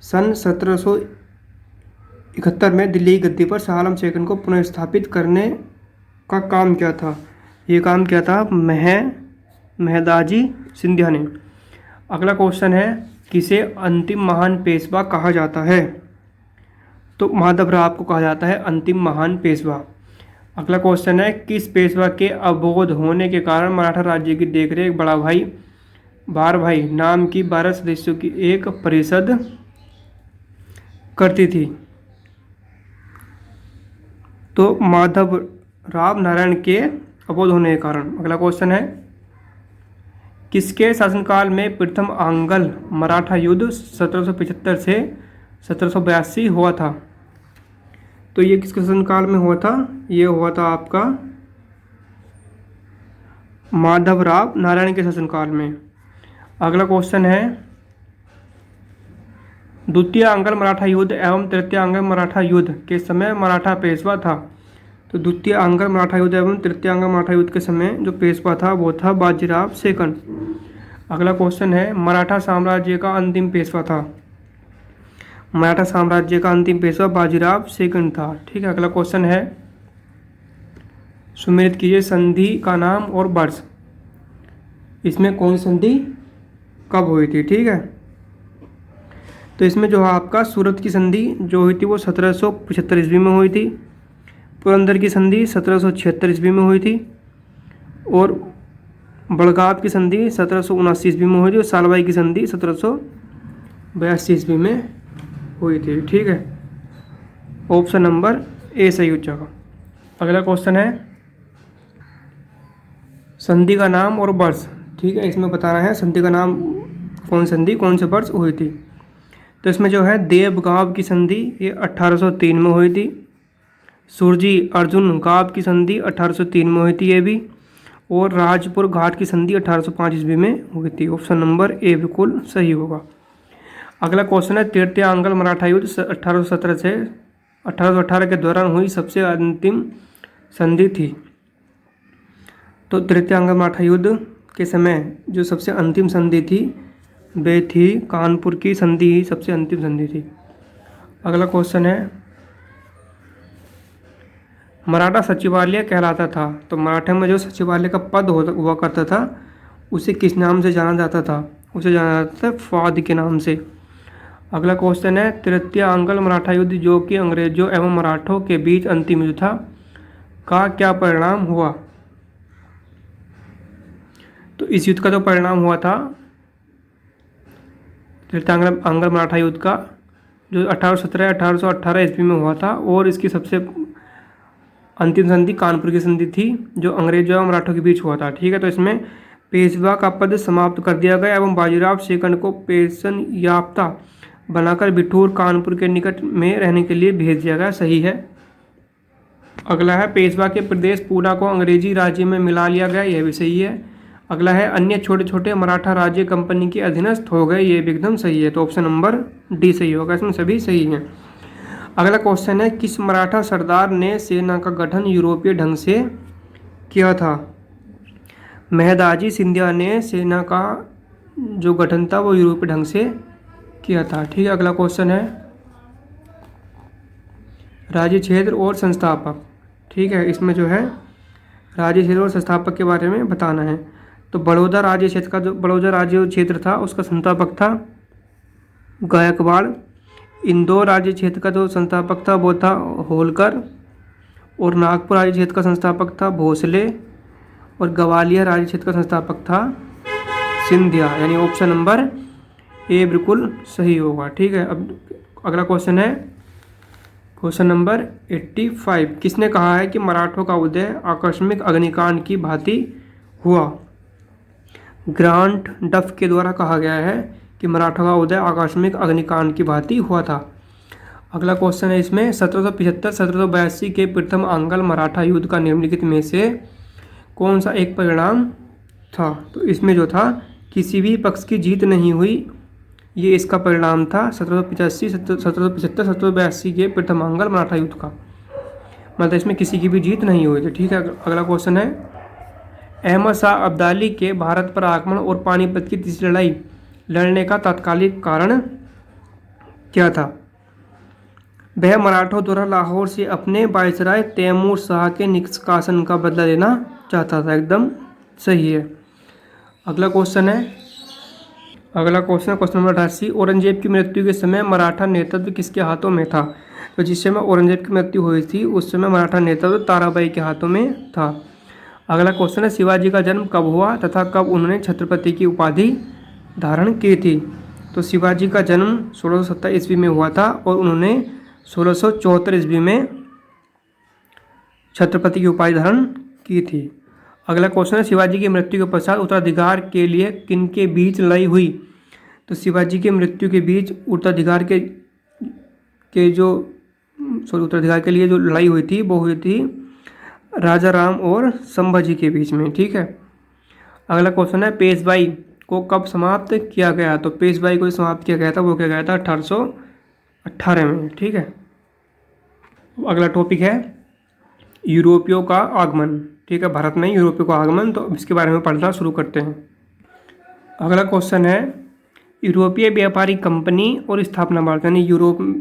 सन 1771 में दिल्ली की गद्दी पर शाह आलम सेकंड को पुनर्स्थापित करने का काम किया था? ये काम किया था मेहदाजी सिंधिया ने। अगला क्वेश्चन है, किसे अंतिम महान पेशवा कहा जाता है? तो माधवराव को कहा जाता है अंतिम महान पेशवा। अगला क्वेश्चन है, किस पेशवा के अवबोध होने के कारण मराठा राज्य की देखरेख बड़ा भाई बार भाई नाम की 12 सदस्यों की एक परिषद करती थी? तो माधवराव नारायण के अवबोध होने के कारण। अगला क्वेश्चन है, किसके शासनकाल में प्रथम आंग्ल मराठा युद्ध 1775 से 1782 हुआ था? तो ये किसके शासनकाल में हुआ था? ये हुआ था आपका माधवराव नारायण के शासनकाल में। अगला क्वेश्चन है, द्वितीय आंग्ल मराठा युद्ध एवं तृतीय आंग्ल मराठा युद्ध के समय मराठा पेशवा था? तो द्वितीय आंग्ल मराठा युद्ध एवं तृतीय आंग्ल मराठा युद्ध के समय जो पेशवा था वो था बाजीराव सेकंड। अगला क्वेश्चन है, मराठा साम्राज्य का अंतिम पेशवा था? मराठा साम्राज्य का अंतिम पेशवा बाजीराव सेकंड था। ठीक है। अगला क्वेश्चन है, सुमेलित कीजिए संधि का नाम और वर्ष। इसमें कौन संधि कब हुई थी? ठीक है, तो इसमें जो है आपका सूरत की संधि जो हुई थी वो 1775 ईस्वी में हुई थी। पुरंदर की संधि 1776 ईस्वी में हुई थी और बड़गांव की संधि 1779 ईस्वी में हुई थी और सालबाई की संधि 1782 ईस्वी में हुई थी। ठीक है, ऑप्शन नंबर ए सही हो जाएगा। अगला क्वेश्चन है, संधि का नाम और वर्ष। ठीक है, इसमें बताना है संधि का नाम, कौन संधि कौन से वर्ष हुई थी। तो इसमें जो है देवगांव की संधि ये 1803 में हुई थी। सुरजी अर्जुन गांव की संधि 1803 में हुई थी ये भी। और राजपुर घाट की संधि 1805 ईस्वी में हुई थी। ऑप्शन नंबर ए बिल्कुल सही होगा। अगला क्वेश्चन है, तृतीय आंग्ल मराठा युद्ध 1817 से 1818 के दौरान हुई सबसे अंतिम संधि थी। तो तृतीय आंग्ल मराठा युद्ध के समय जो सबसे अंतिम संधि थी वे थी कानपुर की संधि ही सबसे अंतिम संधि थी। अगला क्वेश्चन है, मराठा सचिवालय कहलाता था। तो मराठा में जो सचिवालय का पद हुआ करता था उसे किस नाम से जाना जाता था? उसे जाना जाता था फौज के नाम से। अगला क्वेश्चन है, तृतीय आंग्ल मराठा युद्ध जो कि अंग्रेजों एवं मराठों के बीच अंतिम युद्ध था का क्या परिणाम हुआ? तो इस युद्ध का जो परिणाम हुआ था तृतीय आंग्ल मराठा युद्ध का जो 1817-1818 ईस्वी में हुआ था और इसकी सबसे अंतिम संधि कानपुर की संधि थी जो अंग्रेजों और मराठों के बीच हुआ था। ठीक है, तो इसमें पेशवा का पद समाप्त कर दिया गया एवं बाजीराव सेकंड को पेंशन याफ्ता बनाकर बिठूर कानपुर के निकट में रहने के लिए भेज दिया गया। सही है। अगला है, पेशवा के प्रदेश पूना को अंग्रेजी राज्य में मिला लिया गया। यह भी सही है। अगला है, अन्य छोटे छोटे मराठा राज्य कंपनी के अधीनस्थ हो गए। ये भी एकदम सही है। तो ऑप्शन नंबर डी सही होगा, इसमें सभी सही हैं। अगला क्वेश्चन है, किस मराठा सरदार ने सेना का गठन यूरोपीय ढंग से किया था? मेहदाजी सिंधिया ने सेना का जो गठन था वो यूरोपीय ढंग से किया था। ठीक है, अगला क्वेश्चन है, राज्य क्षेत्र और संस्थापक। ठीक है, इसमें जो है राज्य क्षेत्र और संस्थापक के बारे में बताना है। तो बड़ौदा राज्य क्षेत्र का जो बड़ौदा राज्य क्षेत्र था उसका संस्थापक था गायकवाड़। इंदौर राज्य क्षेत्र का जो संस्थापक था वो था होलकर। और नागपुर राज्य क्षेत्र का संस्थापक था भोसले। और ग्वालियर राज्य क्षेत्र का संस्थापक था सिंधिया। यानी ऑप्शन नंबर ए बिल्कुल सही होगा। ठीक है, अब अगला क्वेश्चन है क्वेश्चन नंबर 85। किसने कहा है कि मराठों का उदय आकस्मिक अग्निकांड की भांति हुआ? ग्रांट डफ के द्वारा कहा गया है कि मराठों का उदय आकस्मिक अग्निकांड की भांति हुआ था। अगला क्वेश्चन है इसमें 1775-1782 के प्रथम आंग्ल मराठा युद्ध का निम्नलिखित में से कौन सा एक परिणाम था? तो इसमें जो था किसी भी पक्ष की जीत नहीं हुई, ये इसका परिणाम था 1785, 1775, 1782 के प्रथम आंग्ल मराठा युद्ध का। मतलब इसमें किसी की भी जीत नहीं हुई थी। ठीक है, अगला क्वेश्चन है अहमद शाह अब्दाली के भारत पर आक्रमण और पानीपत की तीसरी लड़ाई लड़ने का तात्कालिक कारण क्या था? वह मराठों द्वारा लाहौर से अपने वायसराय तैमूर शाह के निष्कासन का बदला लेना चाहता था। एकदम सही है। अगला क्वेश्चन क्वेश्चन नंबर 88। औरंगजेब की मृत्यु के समय मराठा नेतृत्व किसके हाथों में था? तो जिस समय औरंगजेब की मृत्यु हुई थी उस समय मराठा नेतृत्व ताराबाई के हाथों में था। अगला क्वेश्चन है शिवाजी का जन्म कब हुआ तथा कब उन्होंने छत्रपति की उपाधि धारण की थी? तो शिवाजी का जन्म 1670 ईस्वी में हुआ था और उन्होंने 1674 ईस्वी में छत्रपति की उपाधि धारण की थी। अगला क्वेश्चन है शिवाजी की मृत्यु के पश्चात उत्तराधिकार के लिए किनके बीच लड़ाई हुई? तो शिवाजी की मृत्यु के बीच उत्तराधिकार के लिए जो लड़ाई हुई थी वो हुई थी राजा राम और संभाजी के बीच में। ठीक है, अगला क्वेश्चन है पेशवाई को कब समाप्त किया गया? तो पेशवाई को समाप्त किया गया था वो किया गया था 1818 में। ठीक है, अगला टॉपिक है यूरोपियों का आगमन। ठीक है, भारत में यूरोपियों का आगमन, तो इसके बारे में पढ़ना शुरू करते हैं। अगला क्वेश्चन है यूरोपीय व्यापारी कंपनी और स्थापना भारत, यानी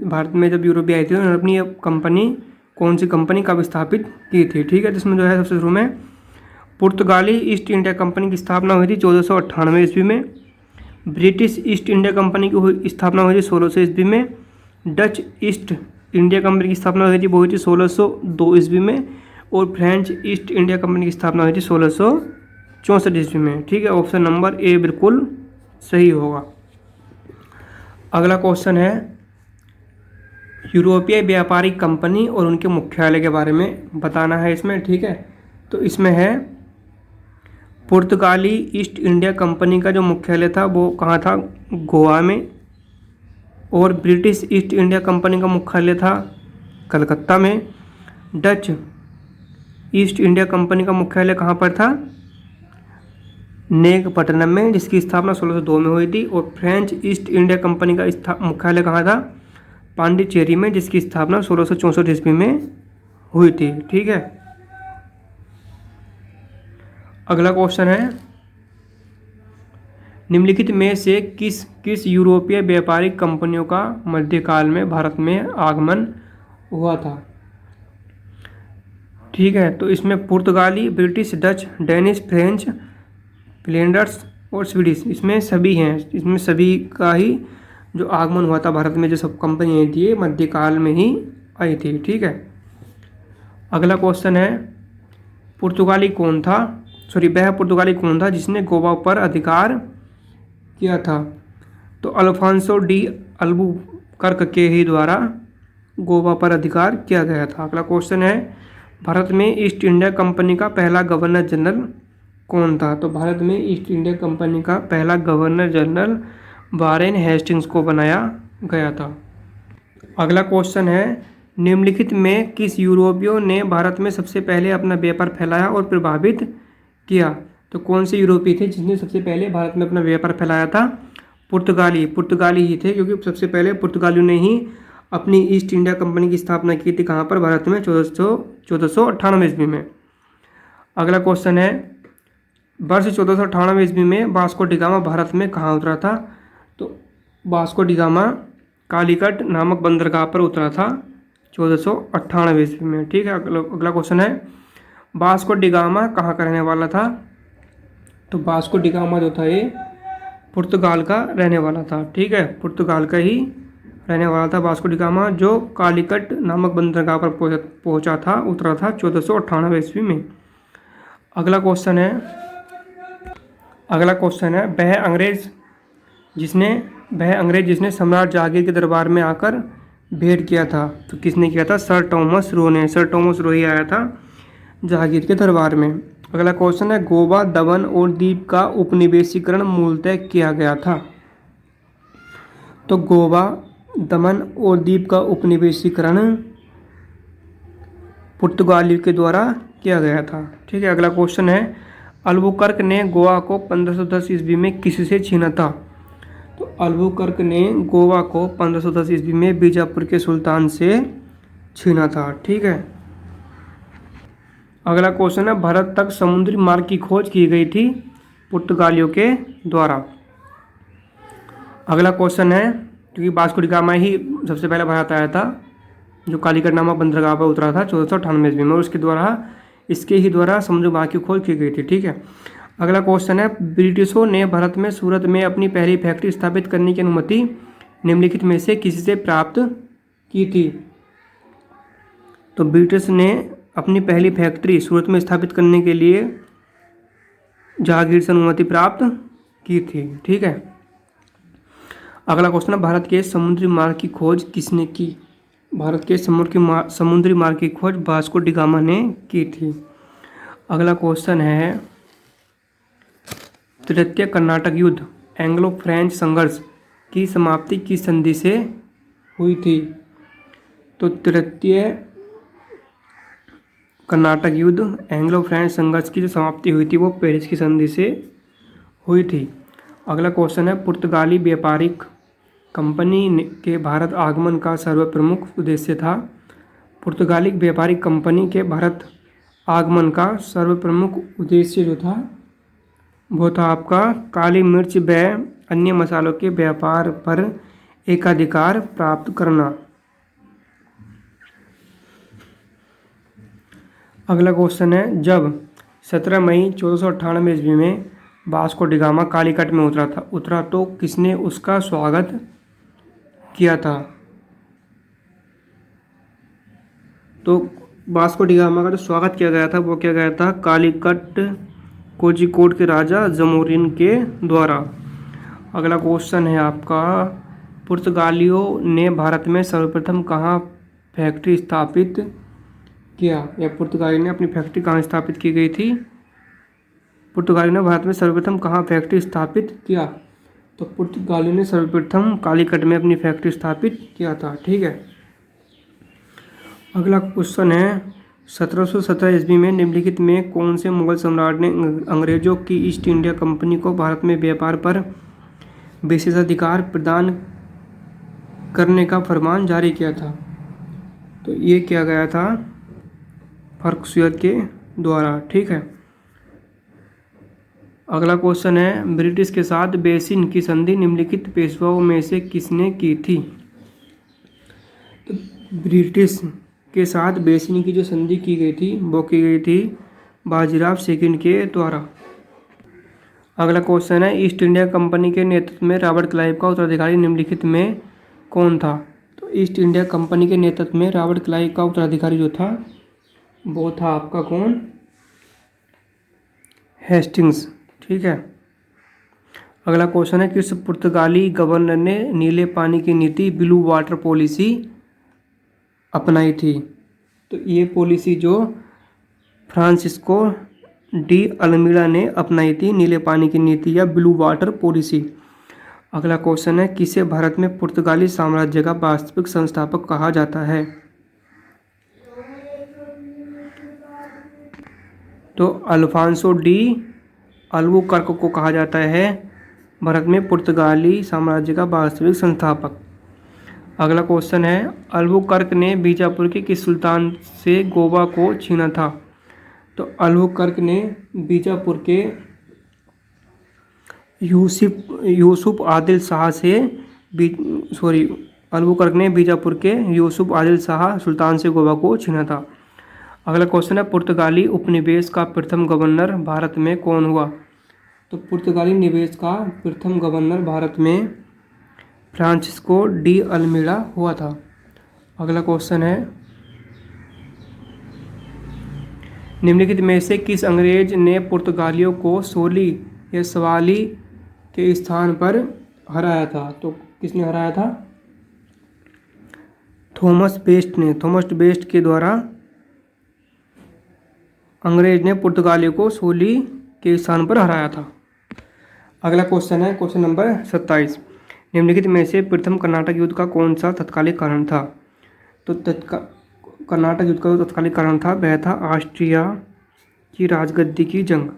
भारत में जब यूरोपीय आई थी उन्होंने अपनी कंपनी कौन सी कंपनी कब स्थापित की थी? ठीक है, जिसमें जो है सबसे शुरू में पुर्तगाली ईस्ट इंडिया कंपनी की स्थापना हुई थी 1498 ईस्वी में। ब्रिटिश ईस्ट इंडिया कंपनी की स्थापना हुई थी 1600 ईस्वी में। डच ईस्ट इंडिया कंपनी की स्थापना हुई थी वो हुई थी 1602 ईस्वी में। और फ्रेंच ईस्ट इंडिया कंपनी की स्थापना हुई थी 1664 ईस्वी में। ठीक है, ऑप्शन नंबर ए बिल्कुल सही होगा। अगला क्वेश्चन है यूरोपीय व्यापारी कंपनी और उनके मुख्यालय के बारे में बताना है इसमें। ठीक है, तो इसमें है पुर्तगाली ईस्ट इंडिया कंपनी का जो मुख्यालय था वो कहाँ था? गोवा में। और ब्रिटिश ईस्ट इंडिया कंपनी का मुख्यालय था कलकत्ता में। डच ईस्ट इंडिया कंपनी का मुख्यालय कहाँ पर था? नेगपट्टनम में, जिसकी स्थापना 1602 में हुई थी। और फ्रेंच ईस्ट इंडिया कंपनी का मुख्यालय कहाँ था? पांडिचेरी में, जिसकी स्थापना 1664 ईस्वी में हुई थी। ठीक है, अगला क्वेश्चन है निम्नलिखित में से किस यूरोपीय व्यापारिक कंपनियों का मध्यकाल में भारत में आगमन हुआ था? ठीक है, तो इसमें पुर्तगाली, British, Dutch, Danish, French, Flanders और स्वीडिश, इसमें सभी हैं। इसमें सभी का ही जो आगमन हुआ था भारत में, जो सब कंपनी आई थी मध्यकाल में ही आई थी। ठीक है, अगला क्वेश्चन है वह पुर्तगाली कौन था जिसने गोवा पर अधिकार किया था? तो अल्फांसो डी अल्बुकर्क के ही द्वारा गोवा पर अधिकार किया गया था। अगला क्वेश्चन है भारत में ईस्ट इंडिया कंपनी का पहला गवर्नर जनरल कौन था? तो भारत में ईस्ट इंडिया कंपनी का पहला गवर्नर जनरल वारेन हेस्टिंग्स को बनाया गया था। अगला क्वेश्चन है निम्नलिखित में किस यूरोपियों ने भारत में सबसे पहले अपना व्यापार फैलाया और प्रभावित किया? तो कौन से यूरोपीय थे जिसने सबसे पहले भारत में अपना व्यापार फैलाया था? पुर्तगाली ही थे, क्योंकि सबसे पहले पुर्तगालियों ने ही अपनी ईस्ट इंडिया कंपनी की स्थापना की थी। कहाँ पर? भारत में 1498 ईस्वी में। अगला क्वेश्चन है वर्ष 1498 ईस्वी में वास्को डिगामा भारत में कहाँ उतरा था? तो वास्को डिगामा कालीकट नामक बंदरगाह पर उतरा था 1498 ईस्वी में। ठीक है, अगला क्वेश्चन है, वास्को डी गामा कहाँ का रहने वाला था? तो वास्को डी गामा जो था ये पुर्तगाल का रहने वाला था। ठीक है, पुर्तगाल का ही रहने वाला था वास्को डी गामा, जो कालीकट नामक बंदरगाह पर पहुंचा था, उतरा था 1498 ईस्वी में। अगला क्वेश्चन है वह अंग्रेज जिसने सम्राट जहांगीर के दरबार में आकर भेंट किया था, तो किसने किया था? सर टॉमस रो ने। सर टॉमस रो ही आया था जहांगीर के दरबार में। अगला क्वेश्चन है, गोवा, दमन और दीव का उपनिवेशीकरण मूलतः किया गया था? तो गोवा, दमन और दीव का उपनिवेशीकरण पुर्तगालियों के द्वारा किया गया था। ठीक है, अगला क्वेश्चन है, अल्बुकर्क ने गोवा को 1510 ईस्वी में किससे छीना था? तो अल्बुकर्क ने गोवा को 1510 ईस्वी में बीजापुर के सुल्तान से छीना था। ठीक है, अगला क्वेश्चन है, भारत तक समुद्री मार्ग की खोज की गई थी पुर्तगालियों के द्वारा? अगला क्वेश्चन है, क्योंकि वास्को डी गामा ही सबसे पहले भारत आया था, जो कालीकट नामक बंदरगाह पर उतरा था 1498 ईस्वी में, और इसके ही द्वारा समुद्री मार्ग की खोज की गई थी। ठीक है, अगला क्वेश्चन है, ब्रिटिशों ने भारत में सूरत में अपनी पहली फैक्ट्री स्थापित करने की अनुमति निम्नलिखित में से किससे प्राप्त की थी? तो ब्रिटिश ने अपनी पहली फैक्ट्री सूरत में स्थापित करने के लिए जहांगीर से अनुमति प्राप्त की थी। ठीक है, अगला क्वेश्चन है, भारत के समुद्री मार्ग की खोज किसने की? भारत के समुद्री मार्ग की खोज वास्को डी गामा ने की थी। अगला क्वेश्चन है, तृतीय कर्नाटक युद्ध एंग्लो फ्रेंच संघर्ष की समाप्ति किस संधि से हुई थी? तो तृतीय कर्नाटक युद्ध एंग्लो फ्रेंच संघर्ष की जो समाप्ति हुई थी वो पेरिस की संधि से हुई थी। अगला क्वेश्चन है, पुर्तगाली व्यापारिक कंपनी के भारत आगमन का सर्वप्रमुख उद्देश्य था? पुर्तगाली व्यापारिक कंपनी के भारत आगमन का सर्वप्रमुख उद्देश्य जो था वो था आपका काली मिर्च व अन्य मसालों के व्यापार पर एकाधिकार प्राप्त करना। अगला क्वेश्चन है, जब 17 मई 1498 ईस्वी में वास्को डी गामा कालीकट में उतरा तो किसने उसका स्वागत किया था? तो वास्को डी गामा का जो स्वागत किया गया था वो किया गया था कालीकट कोझिकोड के राजा जमोरिन के द्वारा। अगला क्वेश्चन है आपका, पुर्तगालियों ने भारत में सर्वप्रथम कहाँ फैक्ट्री स्थापित किया? या पुर्तगाली ने अपनी फैक्ट्री कहाँ स्थापित की गई थी? पुर्तगाली ने भारत में सर्वप्रथम कहाँ फैक्ट्री स्थापित किया? तो पुर्तगाली ने सर्वप्रथम कालीकट में अपनी फैक्ट्री स्थापित किया था। ठीक है, अगला क्वेश्चन है, 1717 ईस्वी में निम्नलिखित में कौन से मुगल सम्राट ने अंग्रेजों की ईस्ट इंडिया कंपनी को भारत में व्यापार पर विशेषाधिकार प्रदान करने का फरमान जारी किया था? तो ये किया गया था फर्रुखसियत के द्वारा। ठीक है, अगला क्वेश्चन है, ब्रिटिश के साथ बेसिन की संधि निम्नलिखित पेशवाओं में से किसने की थी? तो ब्रिटिश के साथ बेसिन की जो संधि की गई थी वो की गई थी बाजीराव सेकंड के द्वारा। अगला क्वेश्चन है, ईस्ट इंडिया कंपनी के नेतृत्व में रॉबर्ट क्लाइव का उत्तराधिकारी निम्नलिखित में कौन था? तो ईस्ट इंडिया कंपनी के नेतृत्व में रॉबर्ट क्लाइव का उत्तराधिकारी जो था वो था आपका कौन? हेस्टिंग्स। ठीक है, अगला क्वेश्चन है, किस पुर्तगाली गवर्नर ने नीले पानी की नीति ब्लू वाटर पॉलिसी अपनाई थी? तो ये पॉलिसी जो फ्रांसिस्को डी अल्मीड़ा ने अपनाई थी, नीले पानी की नीति या ब्लू वाटर पॉलिसी। अगला क्वेश्चन है, किसे भारत में पुर्तगाली साम्राज्य का वास्तविक संस्थापक कहा जाता है? तो अल्फांसो डी अल्बुकर्क को कहा जाता है भारत में पुर्तगाली साम्राज्य का वास्तविक संस्थापक। अगला क्वेश्चन है, अल्बुकर्क ने बीजापुर के किस सुल्तान से गोवा को छीना था? तो अल्बुकर्क ने बीजापुर के यूसुफ आदिल शाह से अल्बुकर्क ने बीजापुर के यूसुफ आदिल शाह सुल्तान से गोवा को छीना था। अगला क्वेश्चन है, पुर्तगाली उपनिवेश का प्रथम गवर्नर भारत में कौन हुआ? तो पुर्तगाली निवेश का प्रथम गवर्नर भारत में फ्रांसिस्को डी अल्मीड़ा हुआ था। अगला क्वेश्चन है, निम्नलिखित में से किस अंग्रेज ने पुर्तगालियों को सोली या सवाली के स्थान पर हराया था? तो किसने हराया था? थॉमस बेस्ट ने। थॉमस बेस्ट के द्वारा अंग्रेज ने पुर्तगालियों को सोली के स्थान पर हराया था। अगला क्वेश्चन है क्वेश्चन नंबर 27, निम्नलिखित में से प्रथम कर्नाटक युद्ध का कौन सा तत्कालिक कारण था? तो कर्नाटक युद्ध का जो तत्कालिक कारण था वह था ऑस्ट्रिया की राजगद्दी की जंग।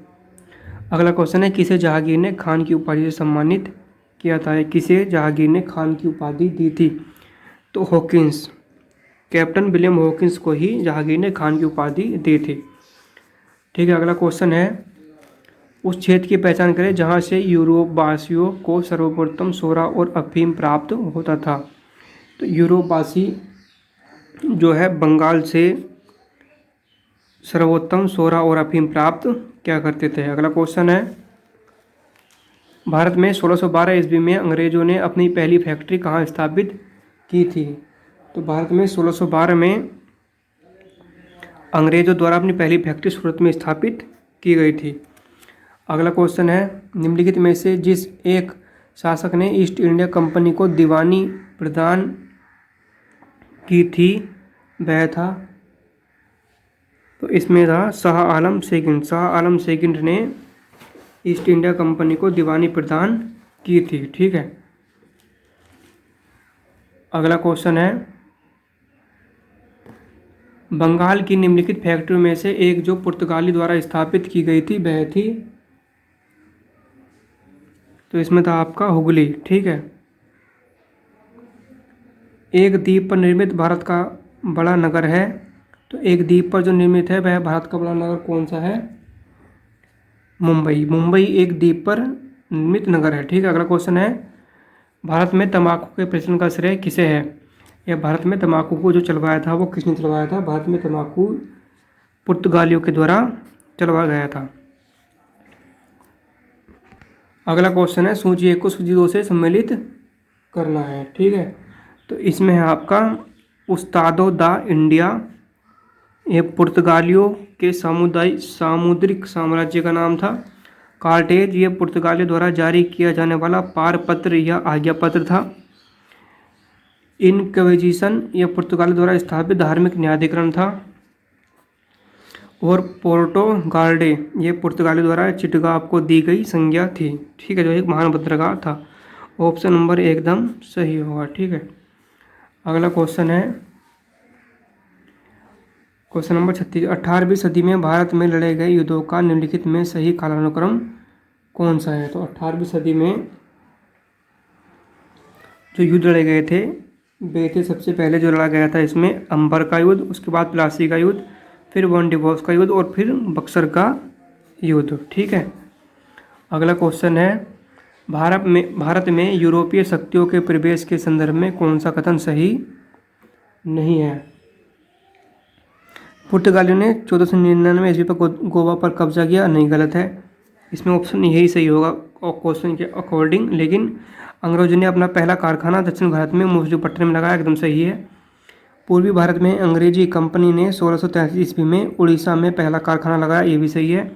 अगला क्वेश्चन है, किसे जहांगीर ने खान की उपाधि से सम्मानित किया था? किसे जहांगीर ने खान की उपाधि दी थी? तो हॉकिंस, कैप्टन विलियम हॉकिंस को ही जहांगीर ने खान की उपाधि दी थी। ठीक है, अगला क्वेश्चन है, उस क्षेत्र की पहचान करें जहां से यूरोप वासियों को सर्वप्रथम सोरा और अफीम प्राप्त होता था। तो यूरोपवासी जो है बंगाल से सर्वोत्तम सोरा और अफीम प्राप्त क्या करते थे। अगला क्वेश्चन है, भारत में 1612 ईस्वी में अंग्रेजों ने अपनी पहली फैक्ट्री कहाँ स्थापित की थी? तो भारत में 1612 में अंग्रेजों द्वारा अपनी पहली फैक्ट्री सूरत में स्थापित की गई थी। अगला क्वेश्चन है, निम्नलिखित में से जिस एक शासक ने ईस्ट इंडिया कंपनी को दीवानी प्रदान की थी वह था? तो इसमें था शाह आलम सेकंड। शाह आलम सेकंड ने ईस्ट इंडिया कंपनी को दीवानी प्रदान की थी। ठीक है, अगला क्वेश्चन है, बंगाल की निम्नलिखित फैक्ट्रियों में से एक जो पुर्तगाली द्वारा स्थापित की गई थी वह थी? तो इसमें था आपका हुगली। ठीक है, एक द्वीप पर निर्मित भारत का बड़ा नगर है। तो एक द्वीप पर जो निर्मित है वह भारत का बड़ा नगर कौन सा है? मुंबई। मुंबई एक द्वीप पर निर्मित नगर है। ठीक है, अगला क्वेश्चन है, भारत में तंबाकू के प्रचलन का श्रेय किसे है? या भारत में तंबाकू को जो चलवाया था वो किसने चलवाया था? भारत में तंबाकू पुर्तगालियों के द्वारा चलवाया गया था। अगला क्वेश्चन है, सूची 1 को सूची 2 से सम्मिलित करना है। ठीक है, तो इसमें है आपका उस्तादो दा इंडिया, ये पुर्तगालियों के सामुद्रिक साम्राज्य का नाम था। कार्टेज, ये पुर्तगालियों द्वारा जारी किया जाने वाला पारपत्र या आज्ञा पत्र था। इनक्विजिशन, यह पुर्तगालियों द्वारा स्थापित धार्मिक न्यायाधिकरण था। और पोर्टो गार्डे, ये पुर्तगालियों द्वारा चिटगांव को दी गई संज्ञा थी। ठीक है, जो एक महान बंदरगाह था। ऑप्शन नंबर एकदम सही होगा। ठीक है, अगला क्वेश्चन है क्वेश्चन नंबर 36, 18वीं सदी में भारत में लड़े गए युद्धों का निम्नलिखित में सही कालानुक्रम कौन सा है? तो 18वीं सदी में जो युद्ध लड़े गए थे वे थे, सबसे पहले जो लड़ा गया था इसमें अंबर का युद्ध, उसके बाद प्लासी का युद्ध, फिर वन डिवोर्स का युद्ध और फिर बक्सर का युद्ध। ठीक है, अगला क्वेश्चन है, भारत में यूरोपीय शक्तियों के प्रवेश के संदर्भ में कौन सा कथन सही नहीं है? पुर्तगालियों ने 1499 ईस्वी पर गोवा पर कब्जा किया, नहीं, गलत है। इसमें ऑप्शन यही सही होगा क्वेश्चन के अकॉर्डिंग। लेकिन अंग्रेजों ने अपना पहला कारखाना दक्षिण भारत में मुजफ्फरपट्टनम में लगाया, एकदम सही है। पूर्वी भारत में अंग्रेजी कंपनी ने 1633 ईस्वी में उड़ीसा में पहला कारखाना लगाया, ये भी सही है।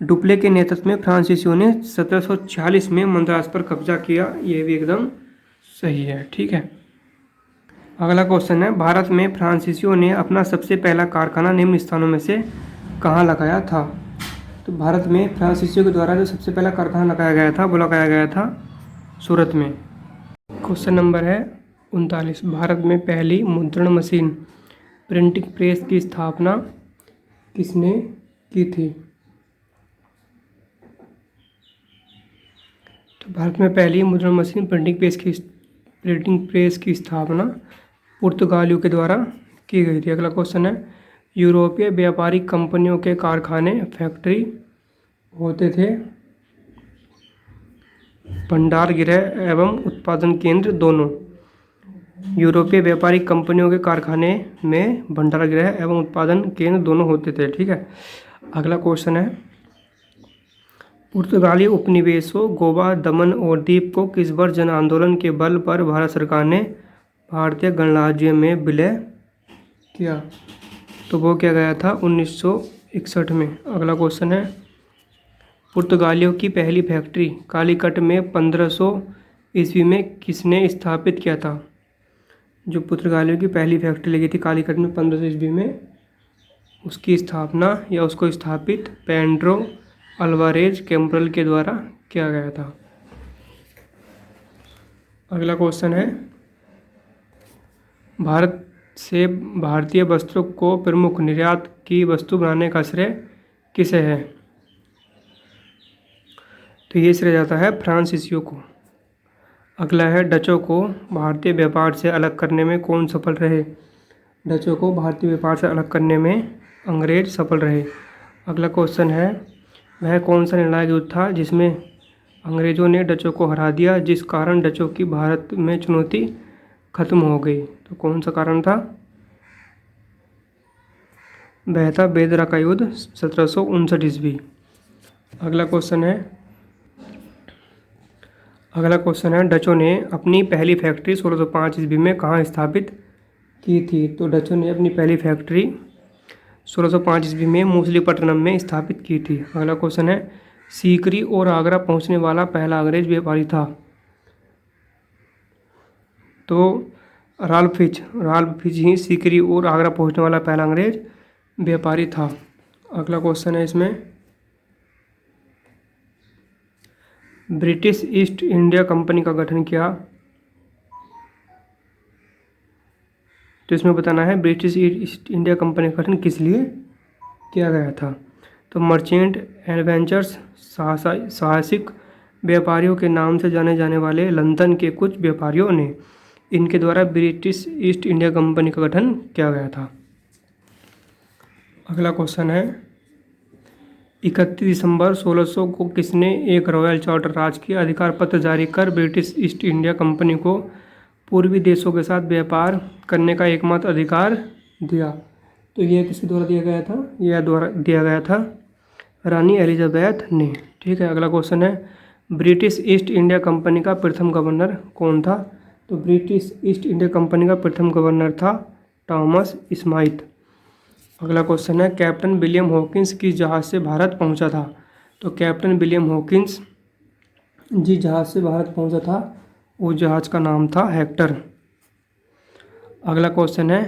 डुप्ले के नेतृत्व में फ्रांसीसियों ने 1746 में मद्रास पर कब्जा किया, ये भी एकदम सही है। ठीक है, अगला क्वेश्चन है, भारत में फ्रांसीसियों ने अपना सबसे पहला कारखाना निम्न स्थानों में से कहाँ लगाया था? तो भारत में फ्रांसीसियों के द्वारा जो सबसे पहला कारखाना लगाया गया था वो लगाया गया था सूरत में। क्वेश्चन नंबर है 39, भारत में पहली मुद्रण मशीन प्रिंटिंग प्रेस की स्थापना किसने की थी? तो भारत में पहली मुद्रण मशीन प्रिंटिंग प्रेस की स्थापना पुर्तगालियों के द्वारा की गई थी। अगला क्वेश्चन है, यूरोपीय व्यापारिक कंपनियों के कारखाने फैक्ट्री होते थे, भंडार गृह एवं उत्पादन केंद्र दोनों। यूरोपीय व्यापारिक कंपनियों के कारखाने में भंडारगृह एवं उत्पादन केंद्र दोनों होते थे। ठीक है, अगला क्वेश्चन है, पुर्तगाली उपनिवेशों गोवा, दमन और दीप को किस वर्ष जन आंदोलन के बल पर भारत सरकार ने भारतीय गणराज्य में विलय किया? तो वो क्या गया था 1961 में। अगला क्वेश्चन है, पुर्तगालियों की पहली फैक्ट्री कालीकट में 1500 ईस्वी में किसने स्थापित किया था? जो पुर्तगालियों की पहली फैक्ट्री लगी थी कालीकट में 1500 ईस्वी में, उसकी स्थापना या उसको स्थापित पेड्रो अल्वारेज कैम्ब्रल के द्वारा किया गया था। अगला क्वेश्चन है, भारत से भारतीय वस्त्रों को प्रमुख निर्यात की वस्तु बनाने का श्रेय किसे है? तो ये श्रेय जाता है फ्रांसीसियों को। अगला है, डचों को भारतीय व्यापार से अलग करने में कौन सफल रहे? डचों को भारतीय व्यापार से अलग करने में अंग्रेज सफल रहे। अगला क्वेश्चन है, वह कौन सा निर्णायक युद्ध था जिसमें अंग्रेजों ने डचों को हरा दिया, जिस कारण डचों की भारत में चुनौती खत्म हो गई? तो कौन सा कारण था? वह था बेदरा का युद्ध 1759 ईस्वी। अगला क्वेश्चन है, डचों ने अपनी पहली फैक्ट्री 1605 ईस्वी में कहाँ स्थापित की थी? तो डचों ने अपनी पहली फैक्ट्री 1605 ईस्वी में मूसलीपट्टनम में स्थापित की थी। अगला क्वेश्चन है, सीकरी और आगरा पहुंचने वाला पहला अंग्रेज व्यापारी था? तो राल्फ फिच ही सीकरी और आगरा पहुंचने वाला पहला अंग्रेज व्यापारी था। अगला क्वेश्चन है इसमें, ब्रिटिश ईस्ट इंडिया कंपनी का गठन किया? तो इसमें बताना है ब्रिटिश ईस्ट इंडिया कंपनी का गठन किस लिए किया गया था? तो मर्चेंट एडवेंचर्स साहसिक व्यापारियों के नाम से जाने जाने वाले लंदन के कुछ व्यापारियों ने इनके द्वारा ब्रिटिश ईस्ट इंडिया कंपनी का गठन किया गया था। अगला क्वेश्चन है, 31 दिसंबर 1600 को किसने एक रॉयल चार्टर राजकीय अधिकार पत्र जारी कर ब्रिटिश ईस्ट इंडिया कंपनी को पूर्वी देशों के साथ व्यापार करने का एकमात्र अधिकार दिया? तो यह किसके द्वारा दिया गया था? यह द्वारा दिया गया था रानी एलिजाबेथ ने। ठीक है, अगला क्वेश्चन है, ब्रिटिश ईस्ट इंडिया कंपनी का प्रथम गवर्नर कौन था? तो ब्रिटिश ईस्ट इंडिया कंपनी का प्रथम गवर्नर था थॉमस स्माइथ। अगला क्वेश्चन है, कैप्टन विलियम हॉकिंस किस जहाज़ से भारत पहुंचा था? तो कैप्टन विलियम हॉकिंस जिस जहाज़ से भारत पहुंचा था उस जहाज़ का नाम था हेक्टर। अगला क्वेश्चन है,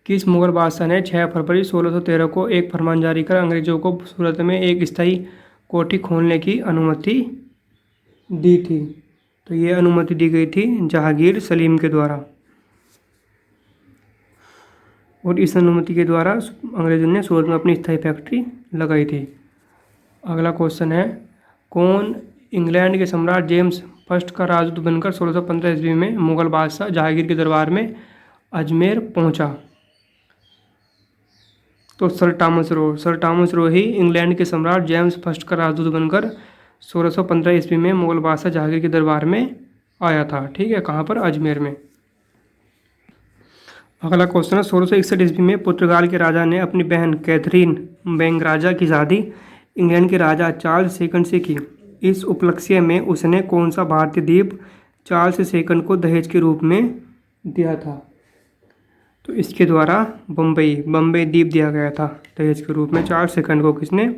किस मुगल बादशाह ने 6 फरवरी 1613 को एक फरमान जारी कर अंग्रेजों को सूरत में एक स्थायी कोठी खोलने की अनुमति दी थी? तो ये अनुमति दी गई थी जहांगीर सलीम के द्वारा, और इस अनुमति के द्वारा अंग्रेजों ने सूरत में अपनी स्थायी फैक्ट्री लगाई थी। अगला क्वेश्चन है, कौन इंग्लैंड के सम्राट जेम्स फर्स्ट का राजदूत बनकर 1615 ईस्वी में मुगल बादशाह जहांगीर के दरबार में अजमेर पहुंचा? तो सर टॉमस रो ही इंग्लैंड के सम्राट जेम्स फर्स्ट का राजदूत बनकर 1615 ईस्वी में मुगल बादशाह जहांगीर के दरबार में आया था। ठीक है, कहाँ पर? अजमेर में। अगला क्वेश्चन है, 1661 ईस्वी में पुर्तगाल के राजा ने अपनी बहन कैथरीन बेंगराजा की शादी इंग्लैंड के राजा चार्ल्स सेकंड से की। इस उपलक्ष्य में उसने कौन सा भारतीय द्वीप चार्ल्स सेकंड को दहेज के रूप में दिया था? तो इसके द्वारा बम्बई द्वीप दिया गया था दहेज के रूप में चार्ल्स सेकंड को। किसने?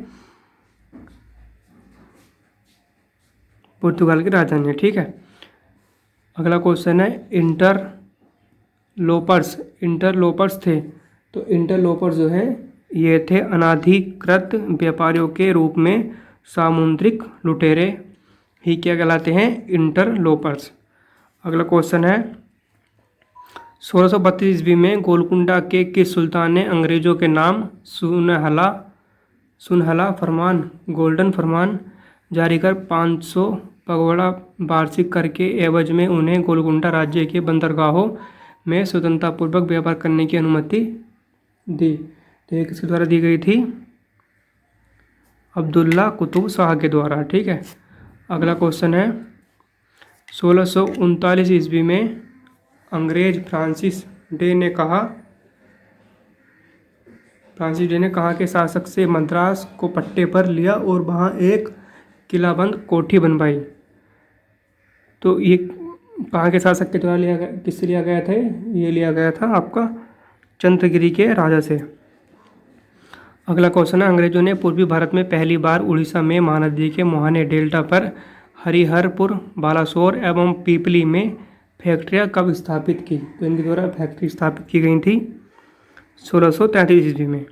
पुर्तगाल के राजा ने। ठीक है, अगला क्वेश्चन है, इंटरलोपर्स थे। तो इंटरलोपर्स जो है ये थे अनाधिकृत व्यापारियों के रूप में सामुद्रिक लुटेरे ही क्या कहलाते हैं? इंटरलोपर्स। अगला क्वेश्चन है, 1632 ईस्वी में गोलकुंडा के किस सुल्तान ने अंग्रेजों के नाम सुनहला फरमान गोल्डन फरमान जारी कर 500 पगोड़ा वार्षिक कर के एवज में उन्हें गोलकुंडा राज्य के बंदरगाहों में स्वतंत्रतापूर्वक व्यापार करने की अनुमति दी? तो ये किसके द्वारा दी गई थी? अब्दुल्ला कुतुब शाह के द्वारा। ठीक है, अगला क्वेश्चन है, 1639 ईस्वी में अंग्रेज फ्रांसिस डे ने कहाँ के शासक से मद्रास को पट्टे पर लिया और वहाँ एक किलाबंद कोठी बनवाई। तो ये कहाँ के शासक के द्वारा लिया गया, किससे लिया गया था? ये लिया गया था आपका चंद्रगिरी के राजा से। अगला क्वेश्चन है, अंग्रेजों ने पूर्वी भारत में पहली बार उड़ीसा में महानदी के मुहाने डेल्टा पर हरिहरपुर, बालासोर एवं पीपली में फैक्ट्रियाँ कब स्थापित की? तो इनके द्वारा फैक्ट्री स्थापित की गई थी 1633 ईस्वी में।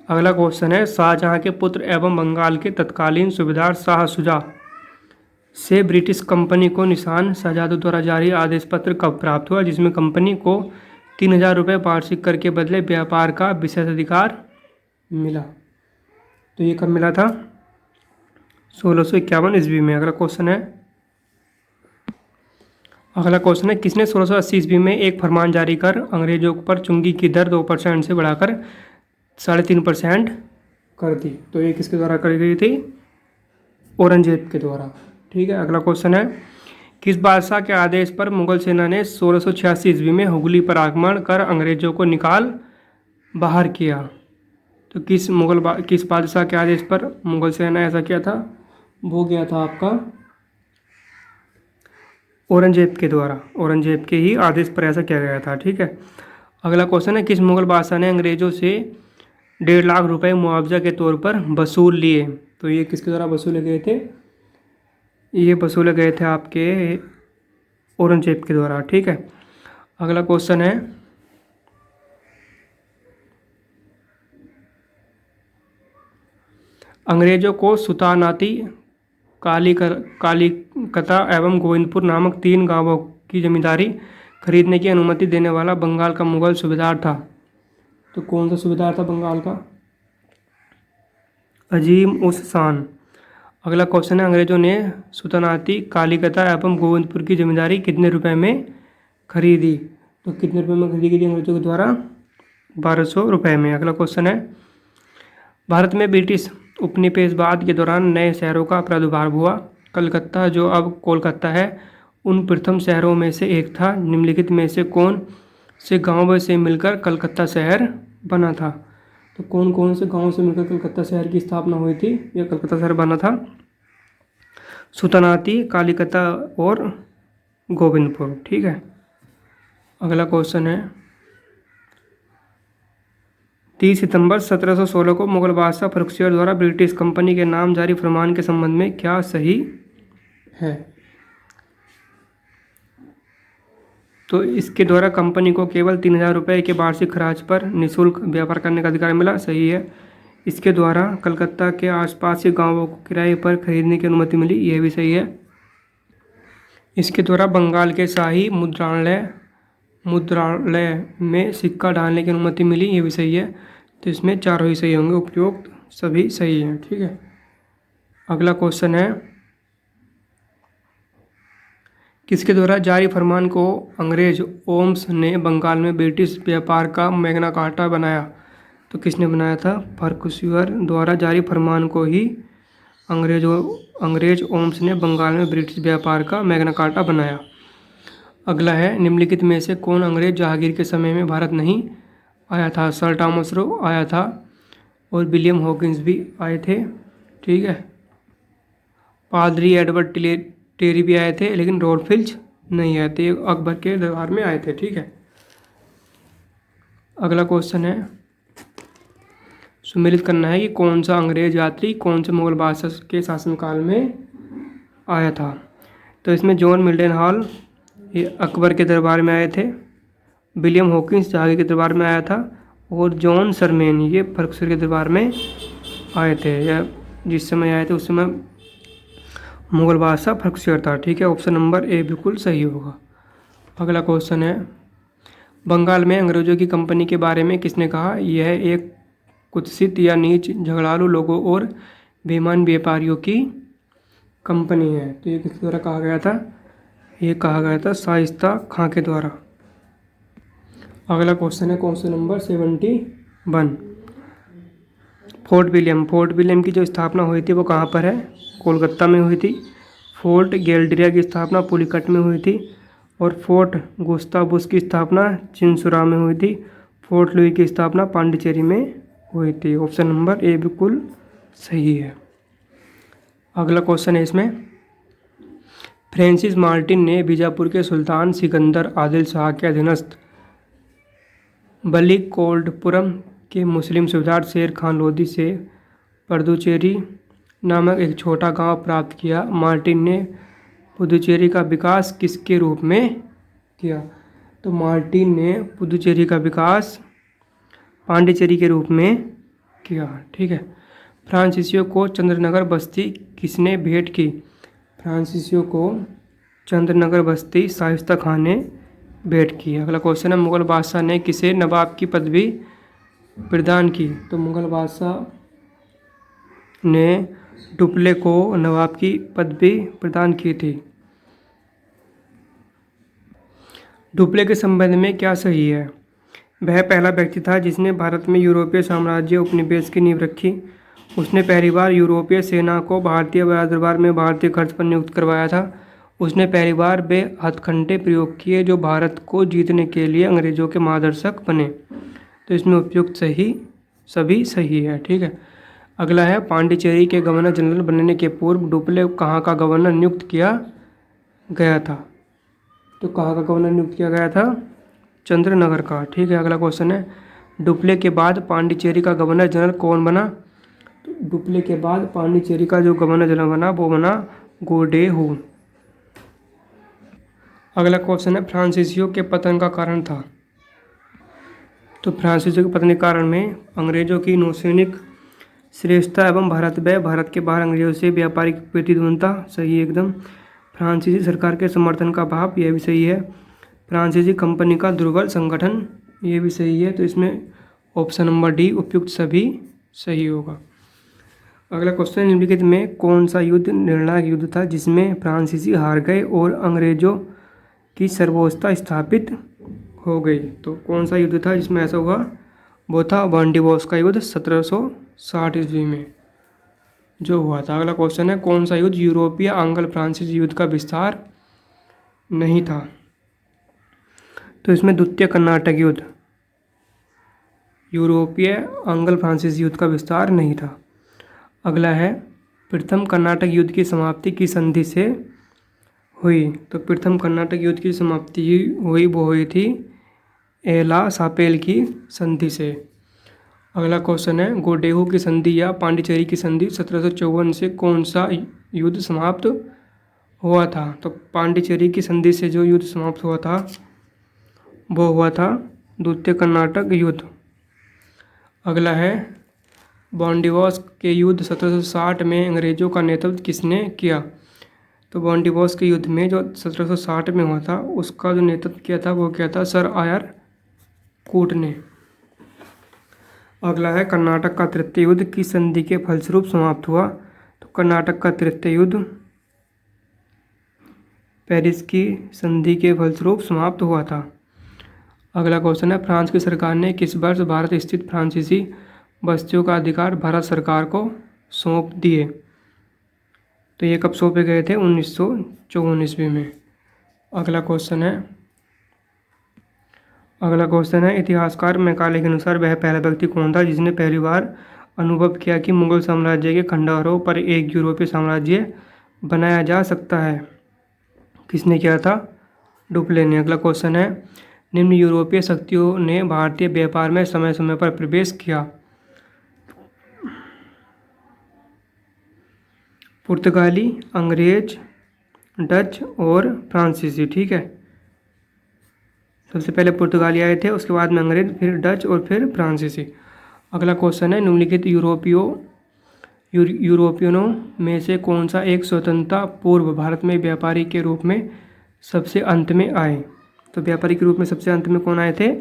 अगला क्वेश्चन है, शाहजहां के पुत्र एवं बंगाल के तत्कालीन सूबेदार शाह शुजा से ब्रिटिश कंपनी को निशान शहजादों द्वारा जारी आदेश पत्र कब प्राप्त हुआ, जिसमें कंपनी को 3000 रुपये वार्षिक कर के बदले व्यापार का विशेषाधिकार मिला? तो ये कब मिला था? 1651 ईस्वी में। अगला क्वेश्चन है, किसने 1680 ईस्वी में एक फरमान जारी कर अंग्रेजों पर चुंगी की दर 2% से बढ़ाकर 3.5% कर दी? तो ये किसके द्वारा करी गई थी? औरंगजेब के द्वारा। ठीक है। अगला क्वेश्चन है, किस बादशाह के आदेश पर मुगल सेना ने 1686 ईस्वी में हुगली पर आक्रमण कर अंग्रेजों को निकाल बाहर किया? तो किस बादशाह के आदेश पर मुगल सेना ने ऐसा किया था? वो गया था आपका औरंगजेब के द्वारा। औरंगजेब के ही आदेश पर ऐसा किया गया था। ठीक है। अगला क्वेश्चन है, किस मुगल बादशाह ने अंग्रेजों से 1.5 लाख रुपए मुआवजा के तौर पर वसूल लिए? तो ये किसके द्वारा वसूले गए थे? ये वसूले गए थे आपके औरंगजेब के द्वारा। ठीक है। अगला क्वेश्चन है, अंग्रेजों को सुतानाती, कालिकता एवं गोविंदपुर नामक 3 गांवों की जमींदारी खरीदने की अनुमति देने वाला बंगाल का मुगल सूबेदार था? तो कौन सा सूबेदार था बंगाल का? अजीम उस शान। अगला क्वेश्चन है, अंग्रेजों ने सुतानाती, कालिकता एवं गोविंदपुर की जमींदारी कितने रुपए में खरीदी? तो कितने रुपए में खरीदी गई अंग्रेजों के द्वारा? 1200 रुपये में। अगला क्वेश्चन है, भारत में ब्रिटिश उपनिवेशवाद के दौरान नए शहरों का प्रादुर्भाव हुआ। कलकत्ता, जो अब कोलकाता है, उन प्रथम शहरों में से एक था। निम्नलिखित में से कौन से गांवों से मिलकर कलकत्ता शहर बना था? तो कौन कौन से गांवों से मिलकर कलकत्ता शहर की स्थापना हुई थी या कलकत्ता शहर बना था? सुतानाती, कालिकता और गोविंदपुर। ठीक है। अगला क्वेश्चन है, 30 सितंबर 1716 को मुगल बादशाह फर्रुखसियर द्वारा ब्रिटिश कंपनी के नाम जारी फरमान के संबंध में क्या सही है? तो इसके द्वारा कंपनी को केवल 3000 रुपये के वार्षिक खर्च पर निःशुल्क व्यापार करने का अधिकार मिला। सही है। इसके द्वारा कलकत्ता के आसपास के गांवों को किराए पर खरीदने की अनुमति मिली। यह भी सही है। इसके द्वारा बंगाल के शाही मुद्रालय में सिक्का डालने की अनुमति मिली। ये भी सही है। तो इसमें चारों ही सही होंगे, उपयुक्त सभी सही हैं। ठीक है। अगला क्वेश्चन है, किसके द्वारा जारी फरमान को अंग्रेज ओम्स ने बंगाल में ब्रिटिश व्यापार का मैग्ना कार्टा बनाया? तो किसने बनाया था? फर्रुखसियर द्वारा जारी फरमान को ही अंग्रेज ओम्स ने बंगाल में ब्रिटिश व्यापार का मैग्ना कार्टा बनाया। अगला है, निम्नलिखित में से कौन अंग्रेज जहांगीर के समय में भारत नहीं आया था? सर थॉमस रो आया था और विलियम हॉकिंस भी आए थे। ठीक है। पादरी एडवर्ड टेरी भी आए थे, लेकिन रॉडफिल्च नहीं आए थे, अकबर के दरबार में आए थे। ठीक है। अगला क्वेश्चन है, सुमेलित करना है कि कौन सा अंग्रेज यात्री कौन से मुगल बादशाह के शासनकाल में आया था? तो इसमें जॉन मिल्टन हॉल ये अकबर के दरबार में आए थे, विलियम हॉकिंस जहांगीर के दरबार में आया था और जॉन सरमैन ये फर्रुखसियर के दरबार में आए थे, या जिस समय आए थे उस समय मुगल बादशाह फर्रुखसियर था। ठीक है। ऑप्शन नंबर ए बिल्कुल सही होगा। अगला क्वेश्चन है, बंगाल में अंग्रेजों की कंपनी के बारे में किसने कहा? यह एक कुत्सित या नीच, झगड़ालू लोगों और बेईमान व्यापारियों की कंपनी है। तो ये किसके द्वारा कहा गया था? ये कहा गया था शाइस्ता खां के द्वारा। अगला क्वेश्चन है क्वेश्चन नंबर 71, फोर्ट विलियम की जो स्थापना हुई थी वो कहाँ पर है? कोलकाता में हुई थी। फोर्ट गेल्ड्रिया की स्थापना पुलिकट में हुई थी और फोर्ट गुस्तावुस की स्थापना चिंसुरा में हुई थी। फोर्ट लुई की स्थापना पांडिचेरी में हुई थी। ऑप्शन नंबर ए बिल्कुल सही है। अगला क्वेश्चन है इसमें, फ्रांसिस मार्टिन ने बीजापुर के सुल्तान सिकंदर आदिल शाह के अधीनस्थ बलिकोल्डपुरम के मुस्लिम सूबेदार शेर खान लोदी से पुदुचेरी नामक एक छोटा गांव प्राप्त किया। मार्टिन ने पुदुचेरी का विकास किसके रूप में किया? तो मार्टिन ने पुदुचेरी का विकास पांडिचेरी के रूप में किया। ठीक है। फ्रांसीसियों को चंद्रनगर बस्ती किसने भेंट की? फ्रांसीसियों को चंद्रनगर बस्ती शाइस्ता खान ने भेंट की। अगला क्वेश्चन है, मुगल बादशाह ने किसे नवाब की पदवी प्रदान की? तो मुगल बादशाह ने डुप्ले को नवाब की पदवी प्रदान की थी। डुप्ले के संबंध में क्या सही है? वह पहला व्यक्ति था जिसने भारत में यूरोपीय साम्राज्य उपनिवेश की नींव रखी। उसने पहली बार यूरोपीय सेना को भारतीय दरबार में भारतीय खर्च पर नियुक्त करवाया था। उसने पहली बार वे हथकंडे प्रयोग किए जो भारत को जीतने के लिए अंग्रेजों के मार्गदर्शक बने। तो इसमें उपयुक्त सभी सही है। ठीक है। अगला है, पांडिचेरी के गवर्नर जनरल बनने के पूर्व डुप्ले कहाँ का गवर्नर नियुक्त किया गया था? तो कहाँ का गवर्नर नियुक्त किया गया था? चंद्रनगर का। ठीक है। अगला क्वेश्चन है, डुप्ले के बाद पांडिचेरी का गवर्नर जनरल कौन बना? तो डुप्ले के बाद पांडिचेरी का जो गवर्नर जनरल बना वो बना गोडेहू। अगला क्वेश्चन है, फ्रांसीसियों के पतन का कारण था? तो फ्रांसीसियों के पतन के कारण में अंग्रेजों की नौसैनिक श्रेष्ठता एवं भारत के बाहर अंग्रेजों से व्यापारिक प्रतिद्वंदता। सही एकदम। फ्रांसीसी सरकार के समर्थन का अभाव, यह भी सही है। फ्रांसीसी कंपनी का दुर्बल संगठन, ये भी सही है। तो इसमें ऑप्शन नंबर डी उपयुक्त सभी सही होगा। अगला क्वेश्चन, निम्नलिखित में कौन सा युद्ध निर्णायक युद्ध था जिसमें फ्रांसीसी हार गए और अंग्रेजों की सर्वोच्चता स्थापित हो गई? तो कौन सा युद्ध था जिसमें ऐसा हुआ? वो था वांडीवॉस का युद्ध 1760 ईस्वी में जो हुआ था। अगला क्वेश्चन है, कौन सा युद्ध यूरोपीय आंग्ल फ्रांसीसी युद्ध का विस्तार नहीं था? तो इसमें द्वितीय कर्नाटक युद्ध यूरोपीय आंग्ल फ्रांसीसी युद्ध का विस्तार नहीं था। अगला है, प्रथम कर्नाटक युद्ध की समाप्ति की संधि से हुई? तो प्रथम कर्नाटक युद्ध की समाप्ति हुई थी एला सापेल की संधि से। अगला क्वेश्चन है, गोडेहू की संधि या पांडिचेरी की संधि 1754 से कौन सा युद्ध समाप्त हुआ था? तो पांडिचेरी की संधि से जो युद्ध समाप्त हुआ था वो हुआ था द्वितीय कर्नाटक युद्ध। अगला है, वांडीवॉस के युद्ध 1760 में अंग्रेजों का नेतृत्व किसने किया? तो वांडीवॉस के युद्ध में जो 1760 में हुआ था उसका जो नेतृत्व किया था वो क्या था? सर आयर कूट ने। अगला है, कर्नाटक का तृतीय युद्ध किस संधि के फलस्वरूप समाप्त हुआ? तो कर्नाटक का तृतीय युद्ध पेरिस की संधि के फलस्वरूप समाप्त हुआ था। अगला क्वेश्चन है, फ्रांस की सरकार ने किस वर्ष भारत स्थित फ्रांसीसी बस्तियों का अधिकार भारत सरकार को सौंप दिए? तो ये कब सौंपे गए थे? 1954 ईस्वी में। अगला क्वेश्चन है, इतिहासकार मैकाले के अनुसार वह पहला व्यक्ति कौन था जिसने पहली बार अनुभव किया कि मुगल साम्राज्य के खंडहरों पर एक यूरोपीय साम्राज्य बनाया जा सकता है? किसने किया था? डुप्ले ने। अगला क्वेश्चन है, निम्न यूरोपीय शक्तियों ने भारतीय व्यापार में समय समय पर प्रवेश किया? पुर्तगाली, अंग्रेज, डच और फ्रांसीसी। ठीक है। सबसे पहले पुर्तगाली आए थे, उसके बाद में अंग्रेज, फिर डच और फिर फ्रांसीसी। अगला क्वेश्चन है, निम्नलिखित यूरोपियनों में से कौन सा एक स्वतंत्रता पूर्व भारत में व्यापारी के रूप में सबसे अंत में आए? तो व्यापारी के रूप में सबसे अंत में कौन आए थे?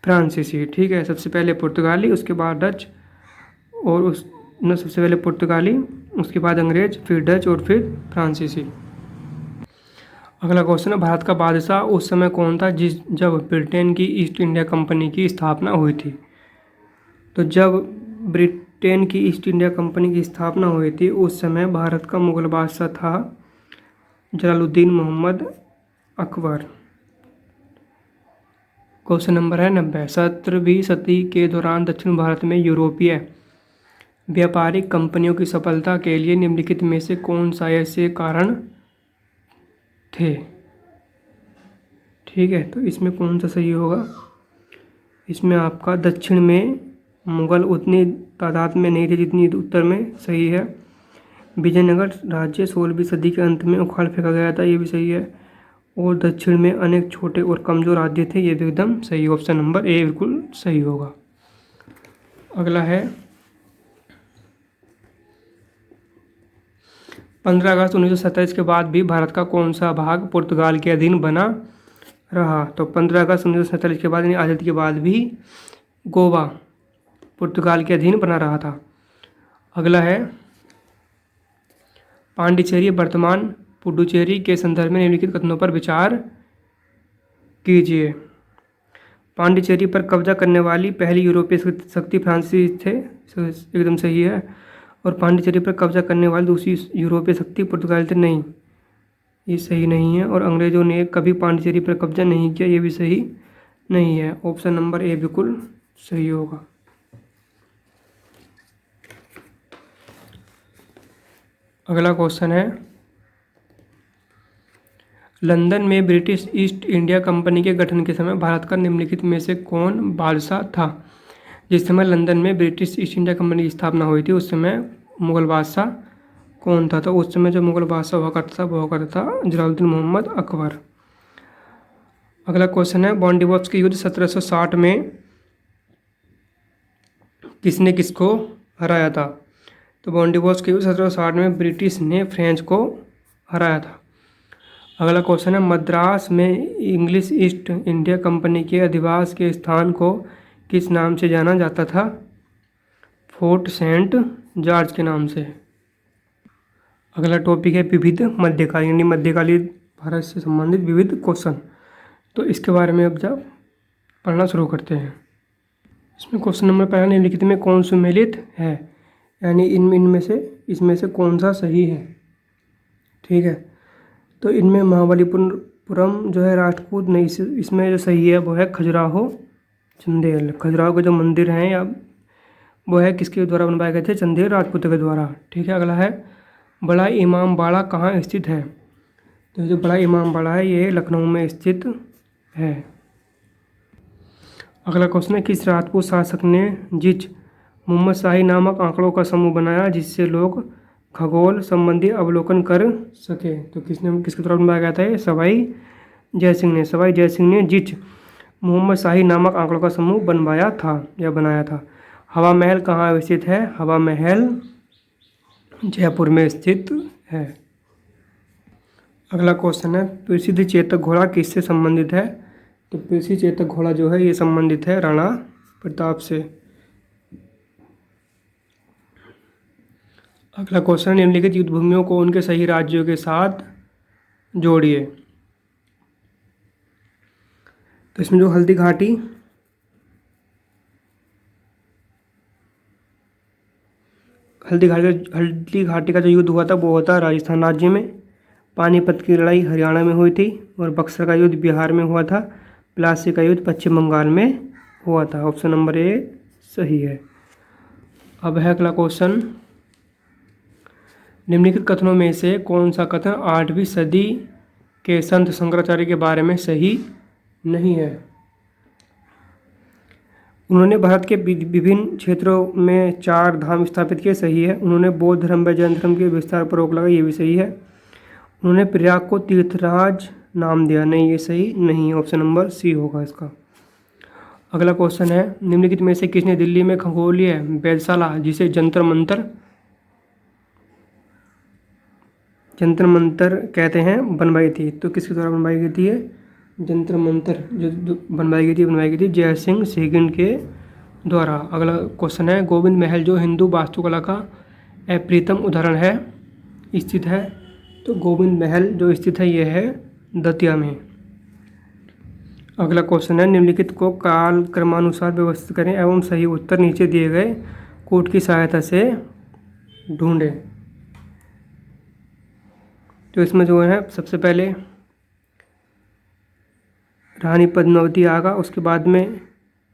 फ्रांसीसी। ठीक है। सबसे पहले पुर्तगाली, उसके बाद डच और सबसे पहले पुर्तगाली, उसके बाद अंग्रेज, फिर डच और फिर फ्रांसीसी। अगला क्वेश्चन है, भारत का बादशाह उस समय कौन था जब ब्रिटेन की ईस्ट इंडिया कंपनी की स्थापना हुई थी? तो जब ब्रिटेन की ईस्ट इंडिया कंपनी की स्थापना हुई थी उस समय भारत का मुगल बादशाह था जलालुद्दीन मोहम्मद अकबर। क्वेश्चन नंबर है 90। 17वीं सदी के दौरान दक्षिण भारत में यूरोपीय व्यापारिक कंपनियों की सफलता के लिए निम्नलिखित में से कौन सा ऐसे कारण थे? ठीक है, तो इसमें कौन सा सही होगा? इसमें आपका दक्षिण में मुगल उतनी तादाद में नहीं थे जितनी उत्तर में सही है। विजयनगर राज्य 16वीं सदी के अंत में उखाड़ फेंका गया था, ये भी सही है। और दक्षिण में अनेक छोटे और कमज़ोर राज्य थे, ये भी एकदम सही। ऑप्शन नंबर ए बिल्कुल सही होगा। अगला है 15 अगस्त 1947 के बाद भी भारत का कौन सा भाग पुर्तगाल के अधीन बना रहा? तो 15 अगस्त 1947 के बाद यानी आज़ादी के बाद भी गोवा पुर्तगाल के अधीन बना रहा था। अगला है पांडिचेरी वर्तमान पुडुचेरी के संदर्भ में निम्नलिखित कथनों पर विचार कीजिए। पांडिचेरी पर कब्जा करने वाली पहली यूरोपीय शक्ति फ्रांसीसी थे, एकदम सही है। और पांडिचेरी पर कब्जा करने वाली दूसरी यूरोपीय शक्ति पुर्तगाल थे, नहीं, ये सही नहीं है। और अंग्रेजों ने कभी पांडिचेरी पर कब्जा नहीं किया, ये भी सही नहीं है। ऑप्शन नंबर ए बिल्कुल सही होगा। अगला क्वेश्चन है लंदन में ब्रिटिश ईस्ट इंडिया कंपनी के गठन के समय भारत का निम्नलिखित में से कौन बादशाह था? जिस समय लंदन में ब्रिटिश ईस्ट इंडिया कंपनी की स्थापना हुई थी उस समय मुगल बादशाह कौन था? तो उस समय जो मुगल बादशाह हुआ करता था जलालुद्दीन मोहम्मद अकबर। अगला क्वेश्चन है बॉन्डिवॉर्स के युद्ध 1760 में किसने किसको हराया था? तो बॉन्डिवॉर्स के युद्ध 1760 में ब्रिटिश ने फ्रेंच को हराया था। अगला क्वेश्चन है मद्रास में इंग्लिश ईस्ट इंडिया कंपनी के अधिवास के स्थान को किस नाम से जाना जाता था? फोर्ट सेंट जॉर्ज के नाम से। अगला टॉपिक है विविध मध्यकालीन यानी मध्यकालीन भारत से संबंधित विविध क्वेश्चन। तो इसके बारे में अब जब पढ़ना शुरू करते हैं। इसमें क्वेश्चन नंबर पहला निम्नलिखित में कौन सुमेलित है? यानी इसमें से कौन सा सही है? ठीक है, तो इनमें महाबलीपुरम जो है राजपूत नहीं, इसमें जो सही है वो है खजुराहो चंदेल। खजुराहो के जो मंदिर हैं या वो है किसके द्वारा बनवाए गए थे? चंदेल राजपूत के द्वारा। ठीक है, अगला है बड़ा इमाम बाड़ा कहाँ स्थित है? तो जो बड़ा इमाम बाड़ा है ये लखनऊ में स्थित है। अगला क्वेश्चन है किस राजपूत शासक ने जिच मोहम्मद शाही नामक आंकड़ों का समूह बनाया जिससे लोग खगोल संबंधी अवलोकन कर सके? तो किसके द्वारा बनवाया गया था? ये सवाई जय सिंह ने जिच मोहम्मद शाही नामक आंकड़ों का समूह बनवाया था या बनाया था। हवा महल कहाँ स्थित है? हवा महल जयपुर में स्थित है। अगला क्वेश्चन है प्रसिद्ध चेतक घोड़ा किससे संबंधित है? तो प्रसिद्ध चेतक घोड़ा जो है ये संबंधित है राणा प्रताप से। अगला क्वेश्चन निम्नलिखित युद्ध भूमियों को उनके सही राज्यों के साथ जोड़िए। तो इसमें जो हल्दी घाटी का जो युद्ध हुआ था वो होता राजस्थान राज्य में। पानीपत की लड़ाई हरियाणा में हुई थी और बक्सर का युद्ध बिहार में हुआ था। प्लासी का युद्ध पश्चिम बंगाल में हुआ था। ऑप्शन नंबर ए सही है। अब है अगला क्वेश्चन निम्नलिखित कथनों में से कौन सा कथन 8वीं सदी के संत शंकराचार्य के बारे में सही नहीं है? उन्होंने भारत के विभिन्न क्षेत्रों में 4 धाम स्थापित किए, सही है। उन्होंने बौद्ध धर्म व जैन धर्म के विस्तार पर रोक लगाई, ये भी सही है। उन्होंने प्रयाग को तीर्थराज नाम दिया, नहीं, ये सही नहीं है। ऑप्शन नंबर सी होगा इसका। अगला क्वेश्चन है निम्नलिखित में से किसने दिल्ली में खगोलीय वेधशाला जिसे जंतर मंतर कहते हैं बनवाई थी? तो किसके द्वारा बनवाई गई थी? ये जंतर मंतर जो बनवाई गई थी जय सिंह सेकंड के द्वारा। अगला क्वेश्चन है गोविंद महल जो हिंदू वास्तुकला का अप्रियतम उदाहरण है स्थित है? तो गोविंद महल जो स्थित है यह है दतिया में। अगला क्वेश्चन है निम्नलिखित को काल क्रमानुसार व्यवस्थित करें एवं सही उत्तर नीचे दिए गए कूट की सहायता से ढूंढे। तो इसमें जो है सबसे पहले रानी पद्मावती आगा, उसके बाद में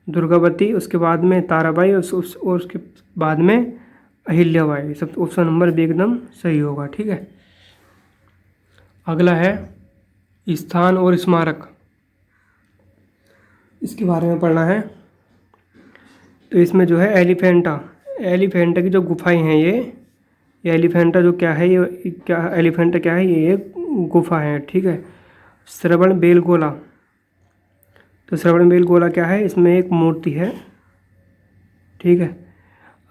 दुर्गावती, उसके बाद में ताराबाई और उसके बाद में अहिल्याबाई। सब ऑप्शन नंबर बी एकदम सही होगा। ठीक है, अगला है स्थान और स्मारक, इसके बारे में पढ़ना है। तो इसमें जो है एलिफेंटा की जो गुफाएं हैं ये एलिफेंटा जो क्या है, ये क्या एलिफेंटा क्या है, ये गुफा है। ठीक है, श्रवण बेलगोला, तो श्रवण बेलगोला क्या है, इसमें एक मूर्ति है। ठीक है,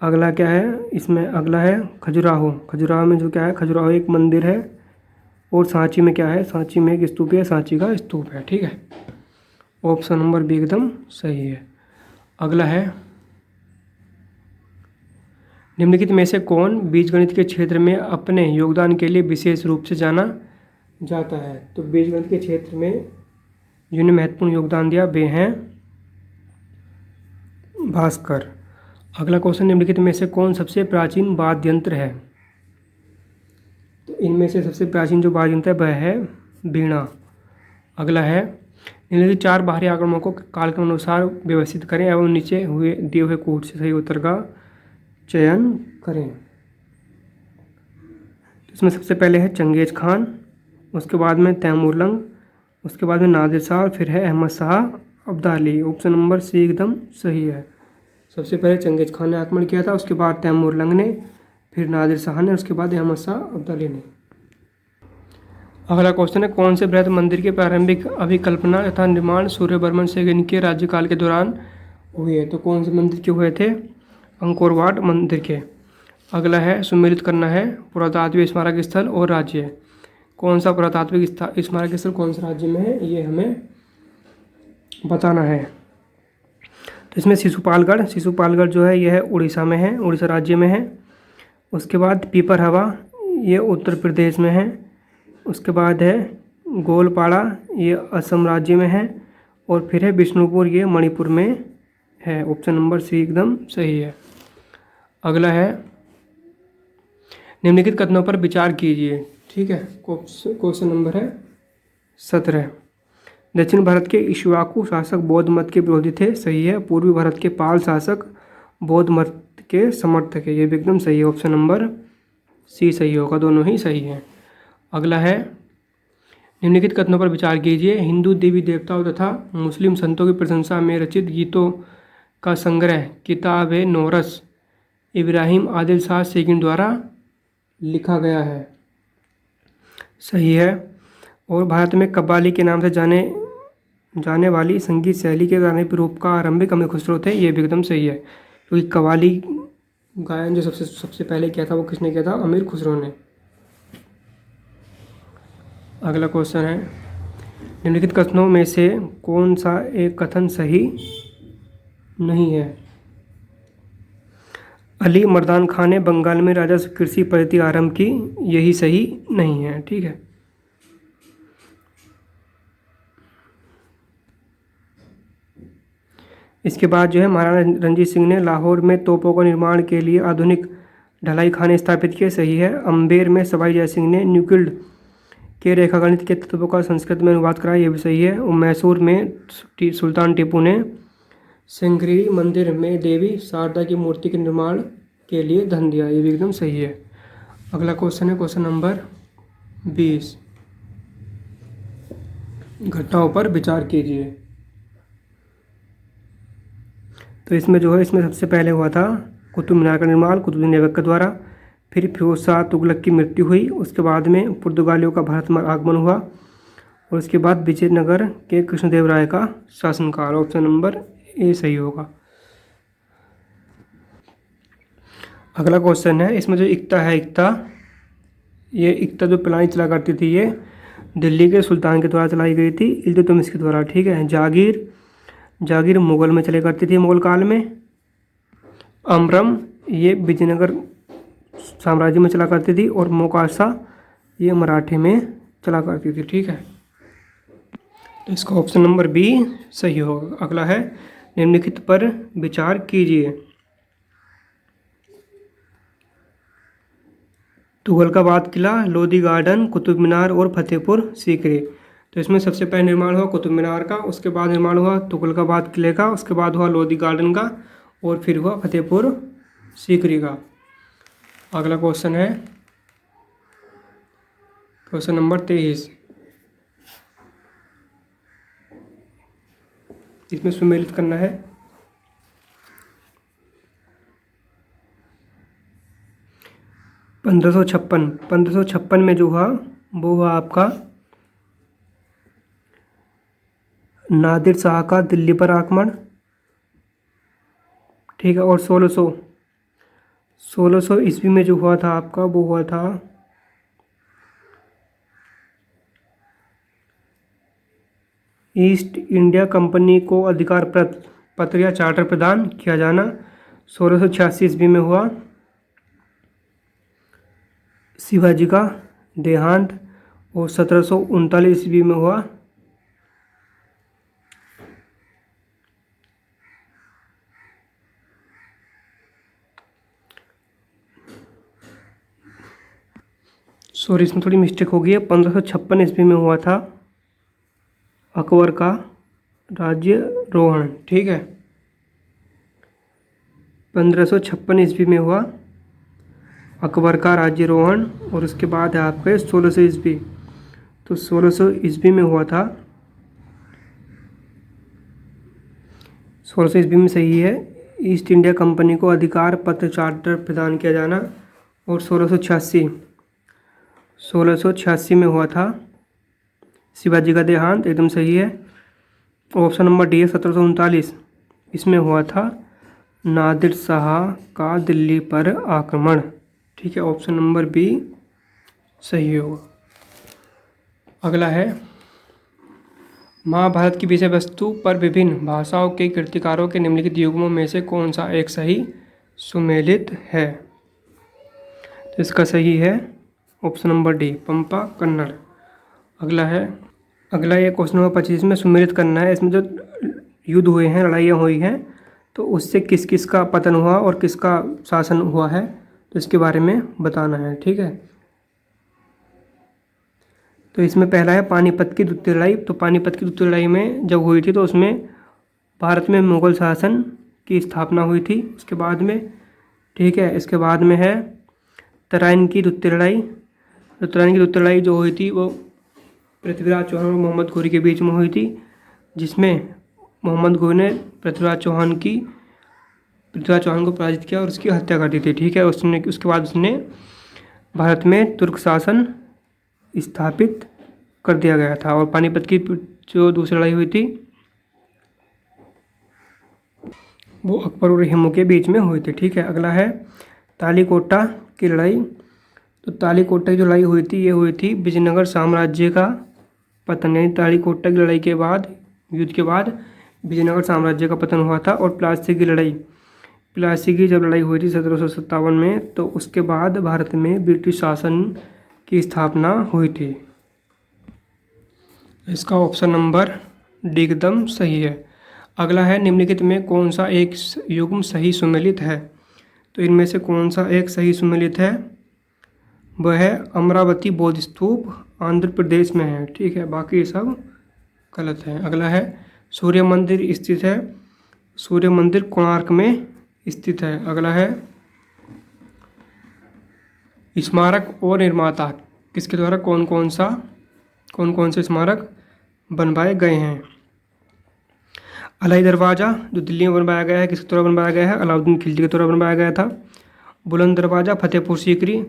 अगला क्या है, इसमें अगला है खजुराहो में जो क्या है, खजुराहो एक मंदिर है। और सांची में क्या है, सांची में एक स्तूप है, सांची का स्तूप है। ठीक है, ऑप्शन नंबर बी एकदम सही है। अगला है निम्नलिखित में से कौन बीजगणित के क्षेत्र में अपने योगदान के लिए विशेष रूप से जाना जाता है। तो बीजगणित के क्षेत्र में जिन्होंने महत्वपूर्ण योगदान दिया वे हैं भास्कर। अगला क्वेश्चन, निम्नलिखित में से कौन सबसे प्राचीन वाद्य यंत्र है। तो इनमें से सबसे प्राचीन जो वाद्य यंत्र है वह है वीणा। अगला है निम्नलिखित 4 बाहरी आगमों को कालक्रम अनुसार व्यवस्थित करें एवं नीचे हुए दिए हुए कूट से सही उत्तर का चयन करें। इसमें सबसे पहले है चंगेज खान, उसके बाद में तैमूरलंग, उसके बाद में नादिर शाह और फिर है Ahmad Shah Abdali. Option number C एकदम सही है। सबसे पहले चंगेज खान ने आक्रमण किया था, उसके बाद तैमूरलंग ने, फिर नादिर शाह ने, उसके बाद अहमद शाह अब्दाली ने। अगला क्वेश्चन है कौन से बृहद मंदिर की प्रारंभिक अभिकल्पना तथा निर्माण सूर्यवर्मन सेन के राज्यकाल के दौरान हुए। तो कौन से मंदिर के हुए थे, अंकोर वाट मंदिर के। अगला है सुमेलित करना है पुरातात्विक स्मारक स्थल और राज्य। कौन सा पुरातात्विक स्मारक स्थल कौन से राज्य में है ये हमें बताना है। तो इसमें शिशुपालगढ़ जो है यह है उड़ीसा में है, उड़ीसा राज्य में है। उसके बाद पीपरहवा ये उत्तर प्रदेश में है। उसके बाद है गोलपाड़ा ये असम राज्य में है। और फिर है बिष्णुपुर ये मणिपुर में है। ऑप्शन नंबर सी एकदम सही है। अगला है निम्नलिखित कथनों पर विचार कीजिए। ठीक है, क्वेश्चन नंबर है 17। दक्षिण भारत के इक्ष्वाकु शासक बौद्ध मत के विरोधी थे, सही है। पूर्वी भारत के पाल शासक बौद्ध मत के समर्थक है, ये भी एकदम सही है। ऑप्शन नंबर सी सही होगा, दोनों ही सही हैं। अगला है निम्नलिखित कथनों पर विचार कीजिए। हिंदू देवी देवताओं तथा मुस्लिम संतों की प्रशंसा में रचित गीतों का संग्रह किताब नोरस इब्राहिम आदिल शाह सेकिन द्वारा लिखा गया है, सही है। और भारत में कव्वाली के नाम से जाने वाली संगीत शैली के गाने रूप का आरंभिक अमीर खुसरो थे, ये भी एकदम सही है। क्योंकि कव्वाली गायन जो सबसे पहले किया था वो किसने किया था, अमीर खुसरो ने। अगला क्वेश्चन है निम्नलिखित कथनों में से कौन सा एक कथन सही नहीं है। अली मर्दान खान ने बंगाल में राजस्व कृषि पद्धति आरंभ की, यही सही नहीं है। ठीक है, इसके बाद जो है महाराणा रंजीत सिंह ने लाहौर में तोपों का निर्माण के लिए आधुनिक ढलाई खाने स्थापित किए, सही है। अम्बेर में सवाई जय सिंह ने न्यूक्लिड के रेखागणित के तत्वों का संस्कृत में अनुवाद कराया, ये भी सही है। और मैसूर में सुल्तान टीपू ने सिंगगिरी मंदिर में देवी शारदा की मूर्ति के निर्माण के लिए धन दिया, ये भी एकदम सही है। अगला क्वेश्चन है क्वेश्चन नंबर 20। घटनाओं पर विचार कीजिए। तो इसमें जो है इसमें सबसे पहले हुआ था कुतुब मीनार का निर्माण कुतुबुद्दीन ऐबक के द्वारा। फिर फिरोज शाह तुगलक की मृत्यु हुई। उसके बाद में पुर्तगालियों का भारत में आगमन हुआ। और उसके बाद विजयनगर के कृष्णदेव राय का शासनकाल। ऑप्शन नंबर ए सही होगा। अगला क्वेश्चन है इसमें जो एकता है ये एकता जो पिलानी चला करती थी ये दिल्ली के सुल्तान के द्वारा चलाई गई थी, इल्तुतमिश के द्वारा। ठीक है, जागीर मुगल में चले करती थी मुगल काल में। अमरम ये विजयनगर साम्राज्य में चला करती थी। और मोकाशा ये मराठे में चला करती थी। ठीक है, तो इसका ऑप्शन नंबर बी सही होगा। अगला है निम्नलिखित पर विचार कीजिए। तुगलकाबाद किला, लोधी गार्डन, कुतुब मीनार और फतेहपुर सीकरी। तो इसमें सबसे पहले निर्माण हुआ कुतुब मीनार का, उसके बाद निर्माण हुआ तुगलकाबाद किले का, उसके बाद हुआ लोधी गार्डन का और फिर हुआ फतेहपुर सीकरी का। अगला क्वेश्चन है क्वेश्चन नंबर 23। इसमें सुमेलित करना है। पंद्रह सौ छप्पन में जो हुआ वो हुआ आपका नादिर शाह का दिल्ली पर आक्रमण, ठीक है। और 1600 ईस्वी में जो हुआ था आपका वो हुआ था ईस्ट इंडिया कंपनी को अधिकार पत्र या चार्टर प्रदान किया जाना। 1686 ईस्वी में हुआ शिवाजी का देहांत और 1739 ईस्वी में हुआ सॉरी इसमें थोड़ी मिस्टेक हो गई है। 1556 ईस्वी में हुआ था अकबर का राज्यरोहण, ठीक है। 1556 ईस्वी में हुआ अकबर का राज्यरोहण और उसके बाद है आपके 1600 ईस्वी। तो 1600 ईस्वी में हुआ था, 1600 ईस्वी में सही है, ईस्ट इंडिया कंपनी को अधिकार पत्र चार्टर प्रदान किया जाना। और 1686 में हुआ था शिवाजी का देहांत, एकदम सही है। ऑप्शन नंबर डी है 1739, इसमें हुआ था नादिर शाह का दिल्ली पर आक्रमण, ठीक है। ऑप्शन नंबर बी सही होगा। अगला है महाभारत की विषय वस्तु पर विभिन्न भाषाओं के कृतिकारों के निम्नलिखित युग्मों में से कौन सा एक सही सुमेलित है। तो इसका सही है ऑप्शन नंबर डी पंपा कन्नड़। अगला ये क्वेश्चन नंबर 25 में सुमेलित करना है। इसमें जो युद्ध हुए हैं, लड़ाइयाँ हुई हैं, तो उससे किस किस का पतन हुआ और किसका शासन हुआ है, तो इसके बारे में बताना है, ठीक है। तो इसमें पहला है पानीपत की द्वितीय लड़ाई। तो पानीपत की द्वितीय लड़ाई में जब हुई थी तो उसमें भारत में मुगल शासन की स्थापना हुई थी उसके बाद में, ठीक है। इसके बाद में है तराइन की द्वितीय लड़ाई। तो तराइन की द्वितीय लड़ाई जो हुई थी वो पृथ्वीराज चौहान और मोहम्मद घोरी के बीच में हुई थी, जिसमें मोहम्मद घोरी ने पृथ्वीराज चौहान को पराजित किया और उसकी हत्या कर दी थी, ठीक है। उसके बाद उसने भारत में तुर्क शासन स्थापित कर दिया गया था। और पानीपत की जो दूसरी लड़ाई हुई थी वो अकबर और हिमू के बीच में हुई थी, ठीक है। अगला है तालीकोटा की लड़ाई। तो तालीकोटा की जो लड़ाई हुई थी ये हुई थी विजयनगर साम्राज्य का पतन, यानी तालीकोटा की लड़ाई के बाद, युद्ध के बाद विजयनगर साम्राज्य का पतन हुआ था। और प्लासी की जब लड़ाई हुई थी 1757 में, तो उसके बाद भारत में ब्रिटिश शासन की स्थापना हुई थी। इसका ऑप्शन नंबर डी एकदम सही है। अगला है निम्नलिखित में कौन सा एक युग्म सही सुमेलित है। तो इनमें से कौन सा एक सही सुमेलित है, वह है अमरावती बौद्ध स्तूप आंध्र प्रदेश में है, ठीक है। बाकी सब गलत है। अगला है सूर्य मंदिर स्थित है, सूर्य मंदिर कोणार्क में स्थित है। अगला है स्मारक और निर्माता किसके द्वारा कौन कौन से स्मारक बनवाए गए हैं। अलाई दरवाज़ा जो दिल्ली में बनवाया गया है किसके द्वारा बनवाया गया है, अलाउद्दीन खिलजी के द्वारा बनवाया गया था। बुलंद दरवाज़ा फतेहपुर सीकरी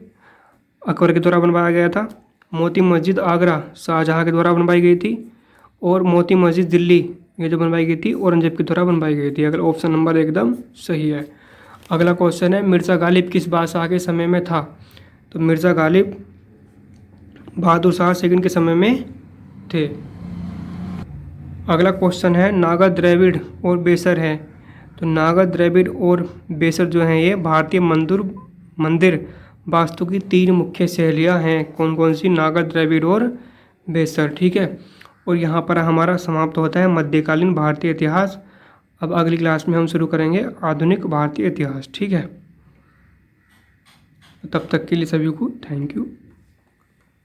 अकबर के द्वारा बनवाया गया था। मोती मस्जिद आगरा शाहजहाँ के द्वारा बनवाई गई थी। और मोती मस्जिद दिल्ली ये जो बनवाई गई थी औरंगजेब के द्वारा बनवाई गई थी। अगर ऑप्शन नंबर एकदम सही है। अगला क्वेश्चन है मिर्ज़ा गालिब किस बादशाह के समय में था। तो मिर्ज़ा गालिब बहादुर शाह सेकंड के समय में थे। अगला क्वेश्चन है नागा द्रविड़ और बेसर है। तो नागा द्रविड़ और बेसर जो हैं ये भारतीय मंदिर वास्तु की तीन मुख्य शैलियाँ हैं। कौन कौन सी, नागा द्रविड़ और बेसर, ठीक है। और यहाँ पर हमारा समाप्त होता है मध्यकालीन भारतीय इतिहास। अब अगली क्लास में हम शुरू करेंगे आधुनिक भारतीय इतिहास, ठीक है। तब तक के लिए सभी को थैंक यू।